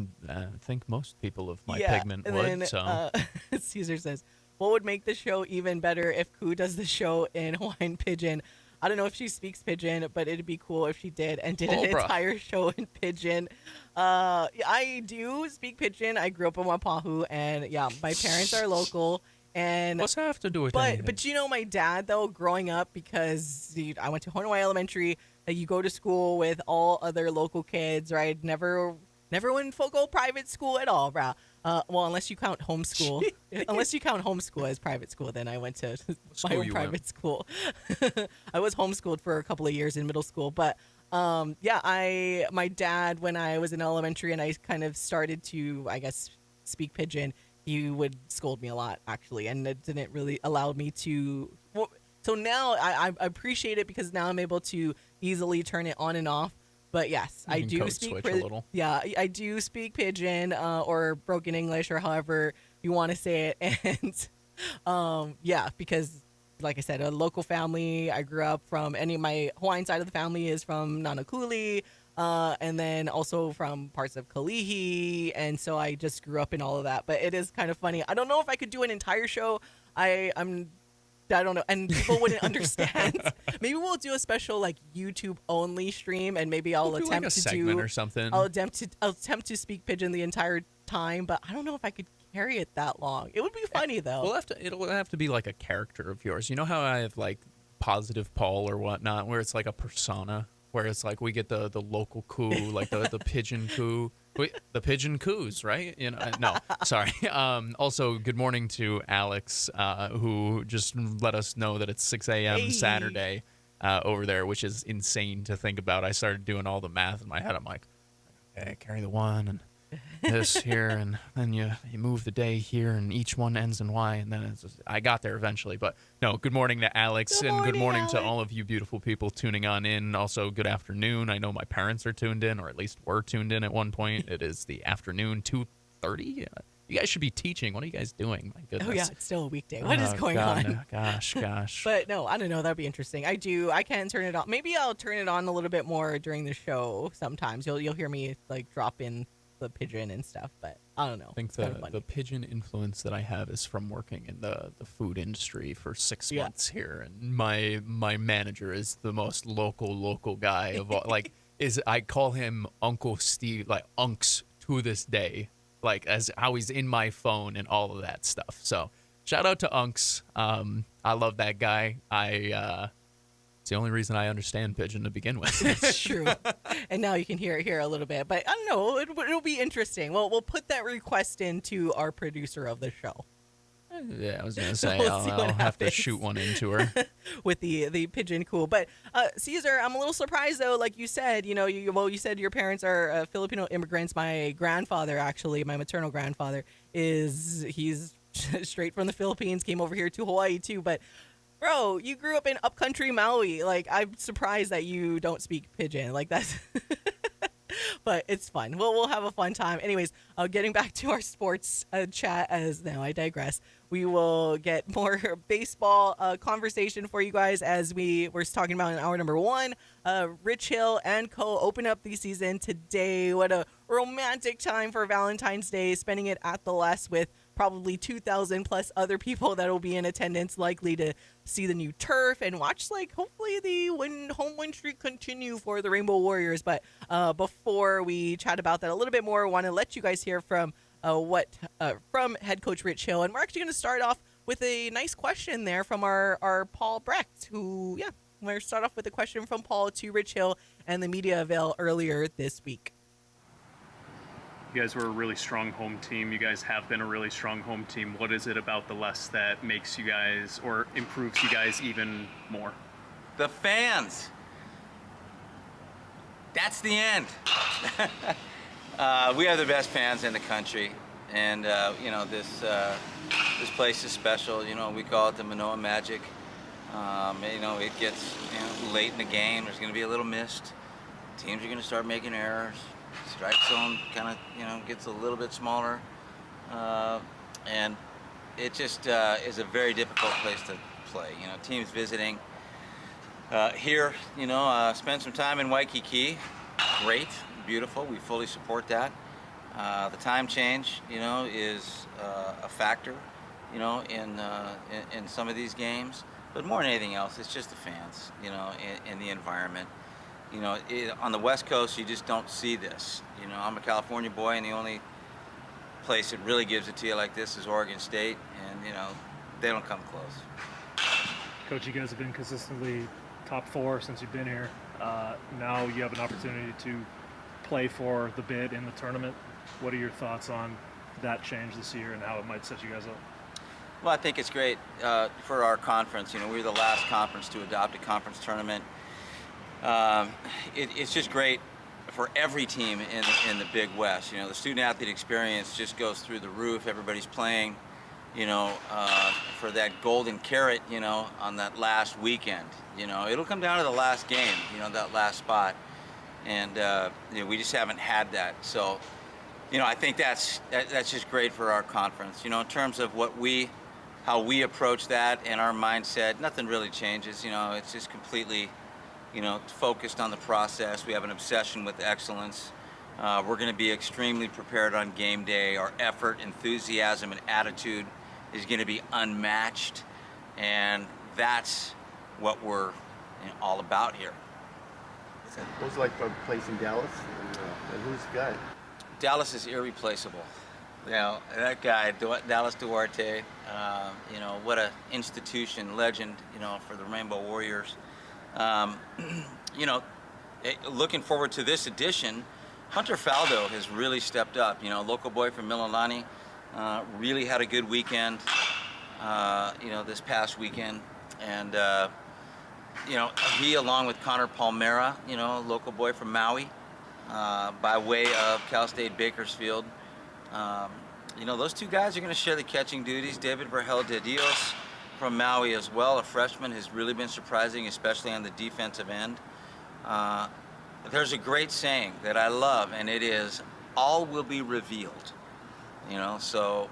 think most people of my pigment would. Then, so Caesar says, what would make the show even better if Ku does the show in Hawaiian Pidgin? I don't know if she speaks Pidgin, but it'd be cool if she did and did an entire show in Pidgin. I do speak Pidgin. I grew up in Wapahu, and yeah, my parents are local. And what's that have to do with anything? But you know, my dad though, growing up, because I went to Hawaii Elementary, you go to school with all other local kids, right? Never went go private school at all, brah. Well, unless you count homeschool. Unless you count homeschool as private school, then I went to my own private school. I was homeschooled for a couple of years in middle school, but my dad, when I was in elementary and I kind of started to, I guess, speak Pidgin, he would scold me a lot, actually, and it didn't really allow me to. So now I appreciate it because now I'm able to easily turn it on and off. But yes, I do speak. A little. Yeah, I do speak Pidgin or broken English or however you want to say it, and because like I said, a local family. I grew up from my Hawaiian side of the family is from Nanakuli, and then also from parts of Kalihi, and so I just grew up in all of that. But it is kind of funny. I don't know if I could do an entire show. I don't know, and people wouldn't understand. Maybe we'll do a special like YouTube only stream, and maybe I'll attempt like a to segment do or something. I'll attempt to speak Pidgin the entire time, but I don't know if I could carry it that long. It would be funny though. It'll have to be like a character of yours. You know how I have like Positive Paul or whatnot, where it's like a persona, where it's like we get the local coup, like the pigeon coup. The pigeon coos, right? You know, no, sorry. Also, good morning to Alex, who just let us know that it's 6 a.m. Saturday over there, which is insane to think about. I started doing all the math in my head. I'm like, okay, carry the one and this here, and then you move the day here, and each one ends in Y, and then I got there eventually. But no, good morning to Alex, and good morning to all of you beautiful people tuning on in. Also, good afternoon. I know my parents are tuned in, or at least were tuned in at one point. It is the afternoon, 2:30. You guys should be teaching. What are you guys doing? My goodness. Oh yeah, it's still a weekday. What is going on? No, gosh. But no, I don't know. That'd be interesting. I can turn it on. Maybe I'll turn it on a little bit more during the show. Sometimes you'll hear me like drop in the pigeon and stuff, but I don't know. I think the pigeon influence that I have is from working in the food industry for 6 months here, and my manager is the most local guy of all. Like, I call him Uncle Steve, like Unks to this day, like as how he's in my phone and all of that stuff. So shout out to Unks. I love that guy. It's the only reason I understand Pidgin to begin with. It's true. And now you can hear it here a little bit. But I don't know. It'll be interesting. Well, we'll put that request into our producer of the show. Yeah, I was going to say, We'll I'll have to shoot one into her. With the pigeon cool. But Caesar, I'm a little surprised, though. Like you said, you said your parents are Filipino immigrants. My grandfather, actually, my maternal grandfather, he's straight from the Philippines, came over here to Hawaii, too. But bro, you grew up in upcountry Maui. Like, I'm surprised that you don't speak Pidgin. Like, that's... But it's fun. We'll have a fun time. Anyways, getting back to our sports chat, as now I digress. We will get more baseball conversation for you guys as we're talking about in hour number 1. Rich Hill and co. open up the season today. What a romantic time for Valentine's Day, spending it at the Les with probably 2,000 plus other people that will be in attendance, likely to see the new turf and watch, like, hopefully the home win streak continue for the Rainbow Warriors. But before we chat about that a little bit more, I want to let you guys hear from from head coach Rich Hill. And we're actually going to start off with a nice question there from our Paul Brecht, who, we're going to start off with a question from Paul to Rich Hill and the media avail earlier this week. You guys were a really strong home team. You guys have been a really strong home team. What is it about the Les that makes you guys or improves you guys even more? The fans. That's the end. We have the best fans in the country, and this place is special. We call it the Manoa Magic. It gets late in the game. There's going to be a little mist. Teams are going to start making errors. Strike zone kind of gets a little bit smaller, and it just is a very difficult place to play. Teams visiting here. Spend some time in Waikiki. Great, beautiful. We fully support that. The time change, is a factor, in some of these games. But more than anything else, it's just the fans, and the environment. On the West Coast, you just don't see this. I'm a California boy, and the only place that really gives it to you like this is Oregon State, and, they don't come close. Coach, you guys have been consistently top 4 since you've been here. Now you have an opportunity to play for the bid in the tournament. What are your thoughts on that changed this year and how it might set you guys up? Well, I think it's great for our conference. We were the last conference to adopt a conference tournament. It's just great for every team in the Big West. The student-athlete experience just goes through the roof. Everybody's playing, for that golden carrot, on that last weekend. It'll come down to the last game, that last spot. And we just haven't had that. So, I think that's just great for our conference. In terms of how we approach that and our mindset, nothing really changes. It's just completely, focused on the process. We have an obsession with excellence. We're going to be extremely prepared on game day. Our effort, enthusiasm, and attitude is going to be unmatched. And that's what we're all about here. What was it like placing Dallas? And who's the guy? Dallas is irreplaceable. That guy, Dallas Duarte, what an institution, legend, for the Rainbow Warriors. Looking forward to this edition, Hunter Faldo has really stepped up. Local boy from Mililani, really had a good weekend, this past weekend. And, he, along with Connor Palmera, local boy from Maui, by way of Cal State Bakersfield. Those two guys are going to share the catching duties. David Vergel de Dios from Maui as well, a freshman, has really been surprising, especially on the defensive end. There's a great saying that I love, and it is, all will be revealed. So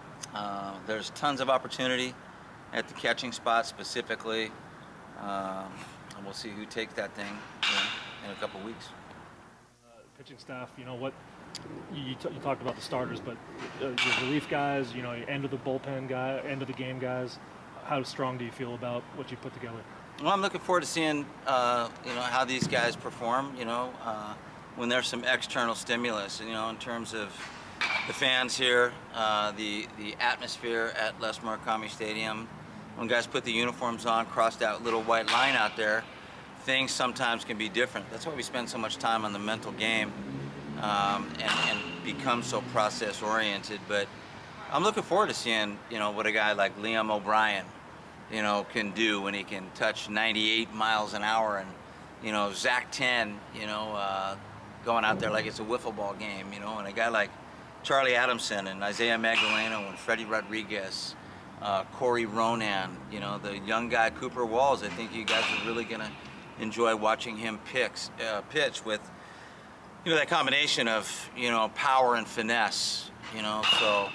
there's tons of opportunity at the catching spot specifically. And we'll see who takes that thing in a couple weeks. Pitching staff, what you talked about the starters, but your relief guys, end of the bullpen guy, end of the game guys. How strong do you feel about what you put together? Well, I'm looking forward to seeing, how these guys perform. When there's some external stimulus. In terms of the fans here, the atmosphere at Les Murakami Stadium. When guys put the uniforms on, cross that little white line out there, things sometimes can be different. That's why we spend so much time on the mental game and become so process-oriented. But I'm looking forward to seeing, what a guy like Liam O'Brien, can do when he can touch 98 miles an hour and, Zach 10, going out there like it's a wiffle ball game, and a guy like Charlie Adamson and Isaiah Magdaleno and Freddie Rodriguez, Corey Ronan, the young guy Cooper Walls. I think you guys are really going to enjoy watching him pitch with, that combination of, power and finesse, So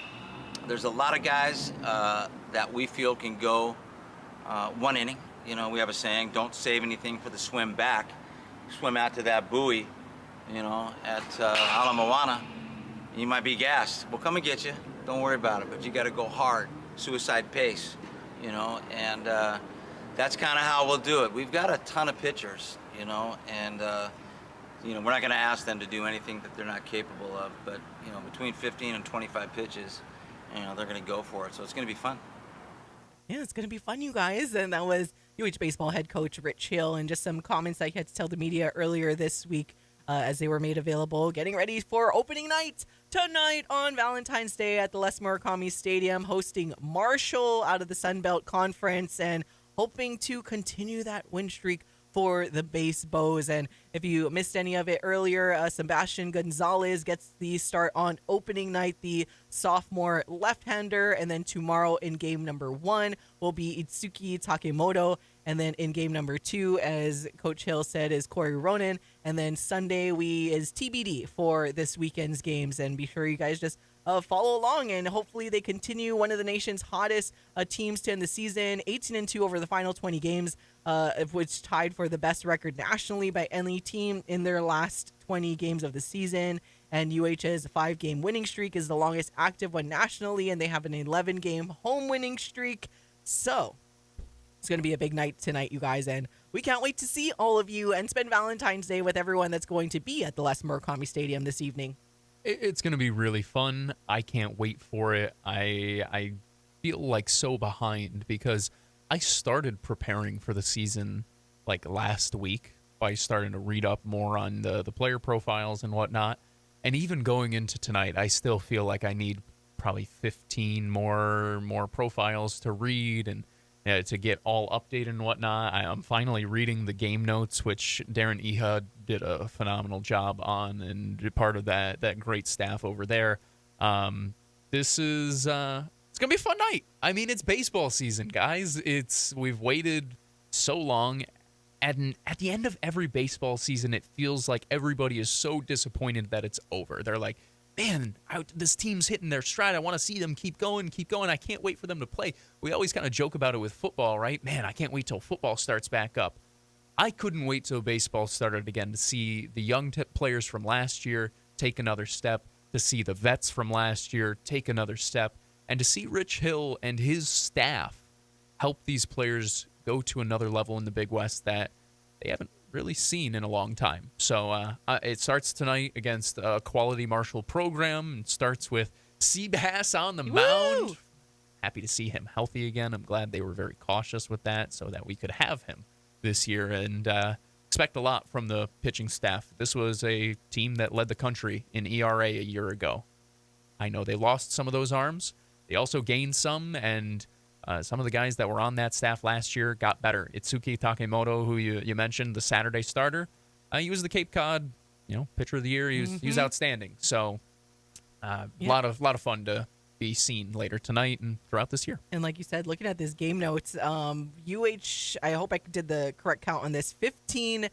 there's a lot of guys that we feel can go one inning. We have a saying, don't save anything for the swim back. Swim out to that buoy, at Ala Moana. You might be gassed. We'll come and get you. Don't worry about it. But you got to go hard. Suicide pace, and that's kind of how we'll do it. We've got a ton of pitchers, and we're not going to ask them to do anything that they're not capable of, but between 15 and 25 pitches, they're going to go for it. So it's going to be fun. Yeah, it's going to be fun, you guys. And that was UH baseball head coach Rich Hill, and just some comments that he had to tell the media earlier this week as they were made available, getting ready for opening night tonight on Valentine's Day at the Les Murakami Stadium, hosting Marshall out of the Sun Belt Conference and hoping to continue that win streak for the BaseBows. And if you missed any of it earlier, Sebastian Gonzalez gets the start on opening night, the sophomore left-hander. And then tomorrow in game number 1 will be Itsuki Takemoto. And then in game number 2, as Coach Hill said, is Corey Ronan. And then Sunday is TBD for this weekend's games. And be sure you guys just follow along, and hopefully they continue one of the nation's hottest teams to end the season, 18-2 over the final 20 games, which tied for the best record nationally by any team in their last 20 games of the season. And UH's 5-game winning streak is the longest active one nationally, and they have an 11-game home winning streak. So it's going to be a big night tonight, you guys, and we can't wait to see all of you and spend Valentine's Day with everyone that's going to be at the Les Murakami Stadium this evening. It's going to be really fun. I can't wait for it. I feel like so behind because I started preparing for the season like last week by starting to read up more on the player profiles and whatnot. And even going into tonight, I still feel like I need probably 15 more profiles to read and to get all updated and whatnot. I'm finally reading the game notes, which Darren Ehud did a phenomenal job on, and part of that great staff over there. This is it's gonna be a fun night. I mean, it's baseball season, guys. We've waited so long. At the end of every baseball season, it feels like everybody is so disappointed that it's over. They're like, man, this team's hitting their stride. I want to see them keep going. I can't wait for them to play. We always kind of joke about it with football, right? Man, I can't wait till football starts back up. I couldn't wait till baseball started again to see the young players from last year take another step, to see the vets from last year take another step, and to see Rich Hill and his staff help these players go to another level in the Big West that they haven't really seen in a long time. So it starts tonight against a quality Marshall program. It starts with Seabass on the mound. Happy to see him healthy again. I'm glad they were very cautious with that so that we could have him this year, and expect a lot from the pitching staff. This was a team that led the country in ERA a year ago. I know they lost some of those arms. They also gained some, and some of the guys that were on that staff last year got better. Itsuki Takemoto, who you mentioned, the Saturday starter, he was the Cape Cod, pitcher of the year. He was outstanding. So a lot of fun to be seen later tonight and throughout this year. And like you said, looking at this game notes, I hope I did the correct count on this. 15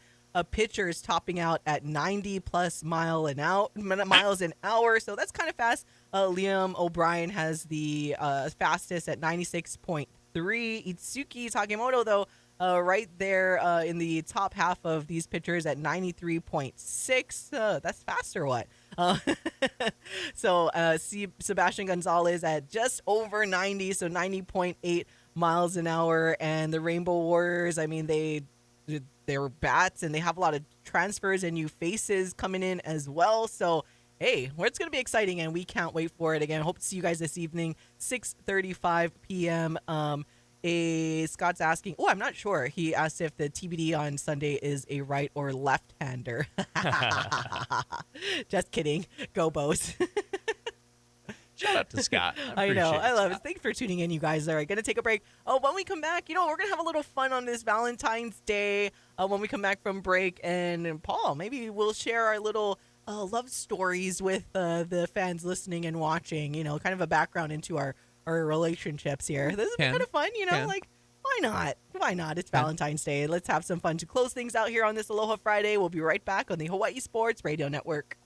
pitchers topping out at 90 plus miles an hour. So that's kind of fast. Liam O'Brien has the fastest at 96.3. Itsuki Takemoto, though, right there in the top half of these pitchers at 93.6. That's fast or what? So Sebastian Gonzalez at just over 90, so 90.8 miles an hour. And the Rainbow Warriors, I mean, they're bats, and they have a lot of transfers and new faces coming in as well. So hey, it's going to be exciting, and we can't wait for it. Again, hope to see you guys this evening, 6:35 p.m. Scott's asking, I'm not sure. He asked if the TBD on Sunday is a right or left-hander. Just kidding. Go Bows. Shout out to Scott. I know. I love it. Thanks for tuning in, you guys. All right, going to take a break. When we come back, we're going to have a little fun on this Valentine's Day when we come back from break. And Paul, maybe we'll share our little love stories with the fans listening and watching, kind of a background into our relationships here. This is kind of fun, like, why not? Why not? It's Valentine's Day. Let's have some fun to close things out here on this Aloha Friday. We'll be right back on the Hawaii Sports Radio Network.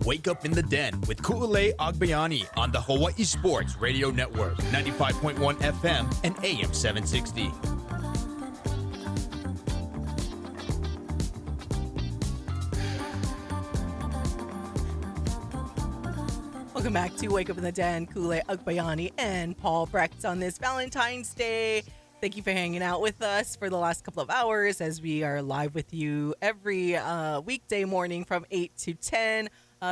Wake up in the den with Ku'ulei Agbayani on the Hawaii Sports Radio Network, 95.1 FM and AM 760. Welcome back to Wake Up in the Den. Ku'ulei Agbayani and Paul Brecht on this Valentine's Day. Thank you for hanging out with us for the last couple of hours as we are live with you every weekday morning from 8 to 10.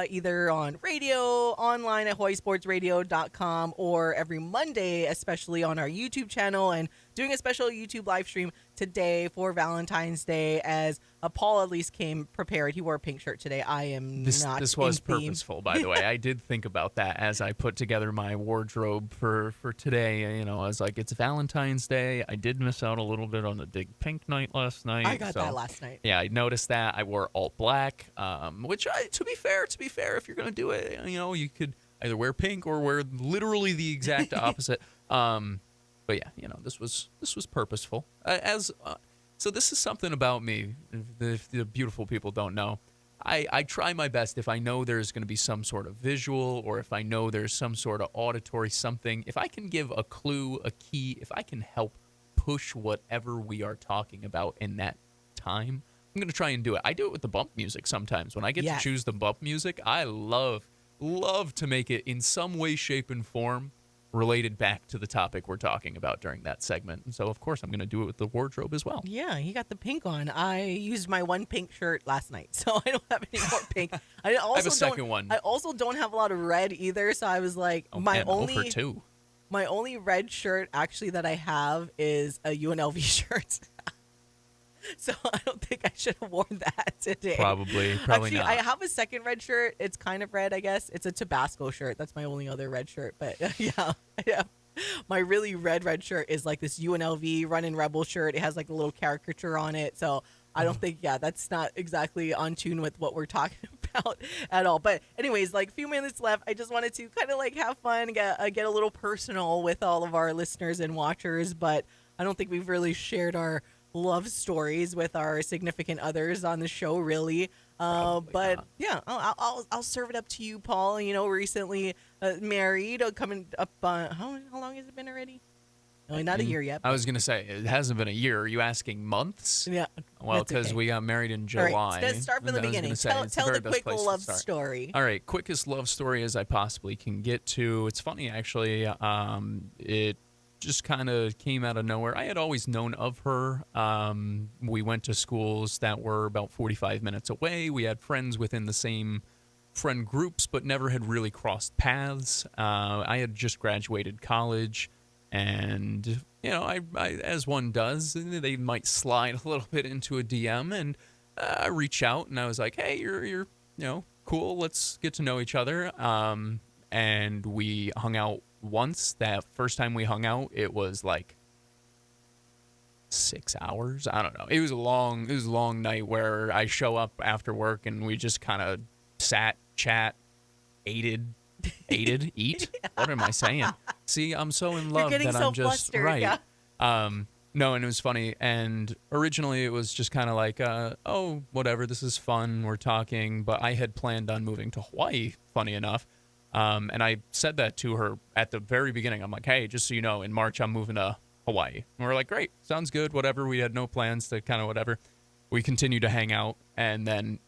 Either on radio, online at hawaiisportsradio.com, or every Monday, especially on our YouTube channel and doing a special YouTube live stream today for Valentine's Day, as Paul at least came prepared. He wore a pink shirt today. I am not. This was in theme. purposeful, by the way. I did think about that as I put together my wardrobe for today. You know, I was like, it's Valentine's Day. I did miss out a little bit on the big pink night last night. I got that last night. Yeah, I noticed that. I wore all black, which, to be fair, if you're gonna do it, you know, you could either wear pink or wear literally the exact opposite. But yeah, you know, this was purposeful. So this is something about me. If the beautiful people don't know, I try my best if I know there's going to be some sort of visual, or if I know there's some sort of auditory something. If I can give a clue, a key, if I can help push whatever we are talking about in that time, I'm going to try and do it. I do it with the bump music sometimes. When I get to choose the bump music, I love to make it in some way, shape, and form related back to the topic we're talking about during that segment. And so, of course, I'm going to do it with the wardrobe as well. Yeah, you got the pink on. I used my one pink shirt last night, so I don't have any more pink. I have a second one. I also don't have a lot of red either, so I was like, my only red shirt actually that I have is a UNLV shirt. So I don't think I should have worn that today. Probably Actually, not. I have a second red shirt. It's kind of red, I guess. It's a Tabasco shirt. That's my only other red shirt. But yeah. My really red shirt is like this UNLV Running Rebel shirt. It has like a little caricature on it. So I don't think, that's not exactly on tune with what we're talking about at all. But anyways, like a few minutes left. I just wanted to kind of like have fun, get a little personal with all of our listeners and watchers. But I don't think we've really shared our love stories with our significant others on the show, really. But yeah, I'll serve it up to you, Paul. You know, recently married, coming up on how long has it been already? No, not a year yet. I was gonna say it hasn't been a year. Are you asking months? Yeah. Well, because we got married in July. All right, let's start from the beginning. Tell the quick love story. All right, quickest love story as I possibly can get to. It's funny, actually. It just kind of came out of nowhere. I had always known of her. We went to schools that were about 45 minutes away. We had friends within the same friend groups, but never had really crossed paths. I had just graduated college, and, you know, I as one does, they might slide a little bit into a DM, and I reach out, and I was like, hey, you're you know, cool, let's get to know each other. And we hung out once. That first time we hung out, it was like 6 hours. I don't know. It was a long night where I show up after work and we just kind of sat, chat, eat. What am I saying? See, I'm so in love that I'm just flustered, right. Yeah. No, and it was funny. And originally it was just kind of like, oh, whatever, this is fun. We're talking. But I had planned on moving to Hawaii, funny enough. And I said that to her at the very beginning. I'm like, hey, just so you know, in March, I'm moving to Hawaii. And we're like, great, sounds good, whatever. We had no plans to kind of whatever. We continued to hang out. And then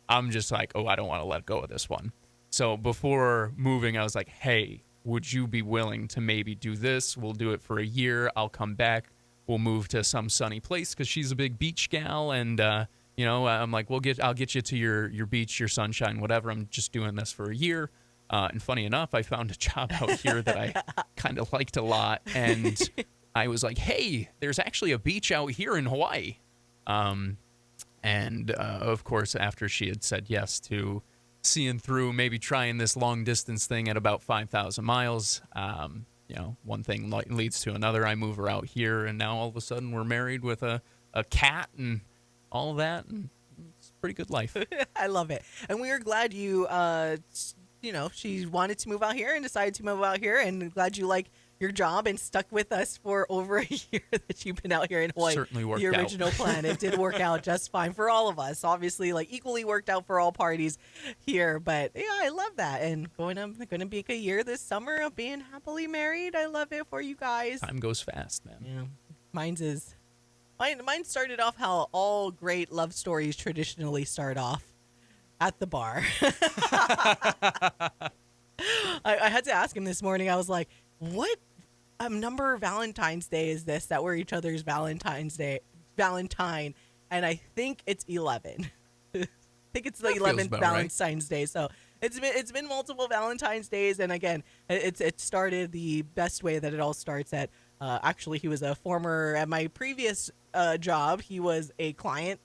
I'm just like, oh, I don't want to let go of this one. So before moving, I was like, hey, would you be willing to maybe do this? We'll do it for a year. I'll come back. We'll move to some sunny place because she's a big beach gal. And, you know, I'm like, I'll get you to your beach, your sunshine, whatever. I'm just doing this for a year. And funny enough, I found a job out here that I kind of liked a lot. And I was like, hey, there's actually a beach out here in Hawaii. And of course, after she had said yes to seeing through maybe trying this long distance thing at about 5,000 miles, you know, one thing leads to another. I move her out here, and now all of a sudden we're married with a cat and all of that. And it's a pretty good life. I love it. And we are glad you know, she wanted to move out here and decided to move out here, and glad you like your job and stuck with us for over a year that you've been out here in Hawaii. Certainly worked the out. original plan. It did work out just fine for all of us. Obviously, like equally worked out for all parties here. But yeah, I love that. And going to be a year this summer of being happily married. I love it for you guys. Time goes fast, man. Yeah, mine started off how all great love stories traditionally start off. At the bar. I had to ask him this morning. I was like, what number of Valentine's Day is this that we're each other's Valentine? And I think it's 11. I think it's the 11th Valentine's Day. So it's been multiple Valentine's Days. And again, it started the best way that it all starts at Actually, he was a former, at my previous job, he was a client.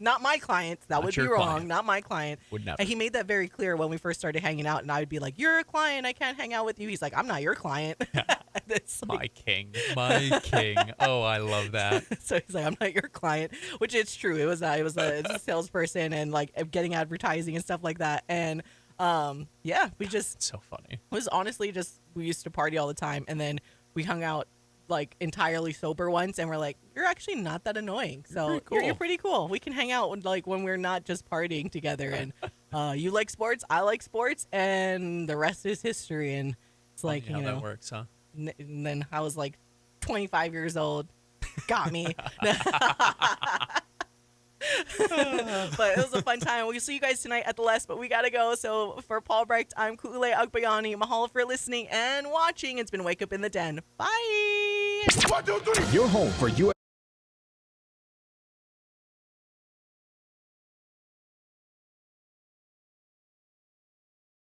Not my client. That Not would be your wrong. client. Not my client. Would never. And he made that very clear when we first started hanging out. And I would be like, "You're a client. I can't hang out with you." He's like, "I'm not your client." It's like, My king. My king. Oh, I love that. so he's like, "I'm not your client," which it's true. It was a salesperson and like getting advertising and stuff like that. And yeah, we just So funny. it was honestly just we used to party all the time, and then we hung out like entirely sober once, and we're like, "You're actually not that annoying." So you're pretty cool. We can hang out when we're not just partying together. And you like sports, I like sports, and the rest is history. And it's like Funny how that works, huh? And then I was like 25 years old. Got me. But it was a fun time. We'll see you guys tonight at the Les, but we gotta go. So for Paul Brecht, I'm Ku'ule Agbayani. Mahalo for listening and watching. It's been Wake Up in the Den. Bye. Your home for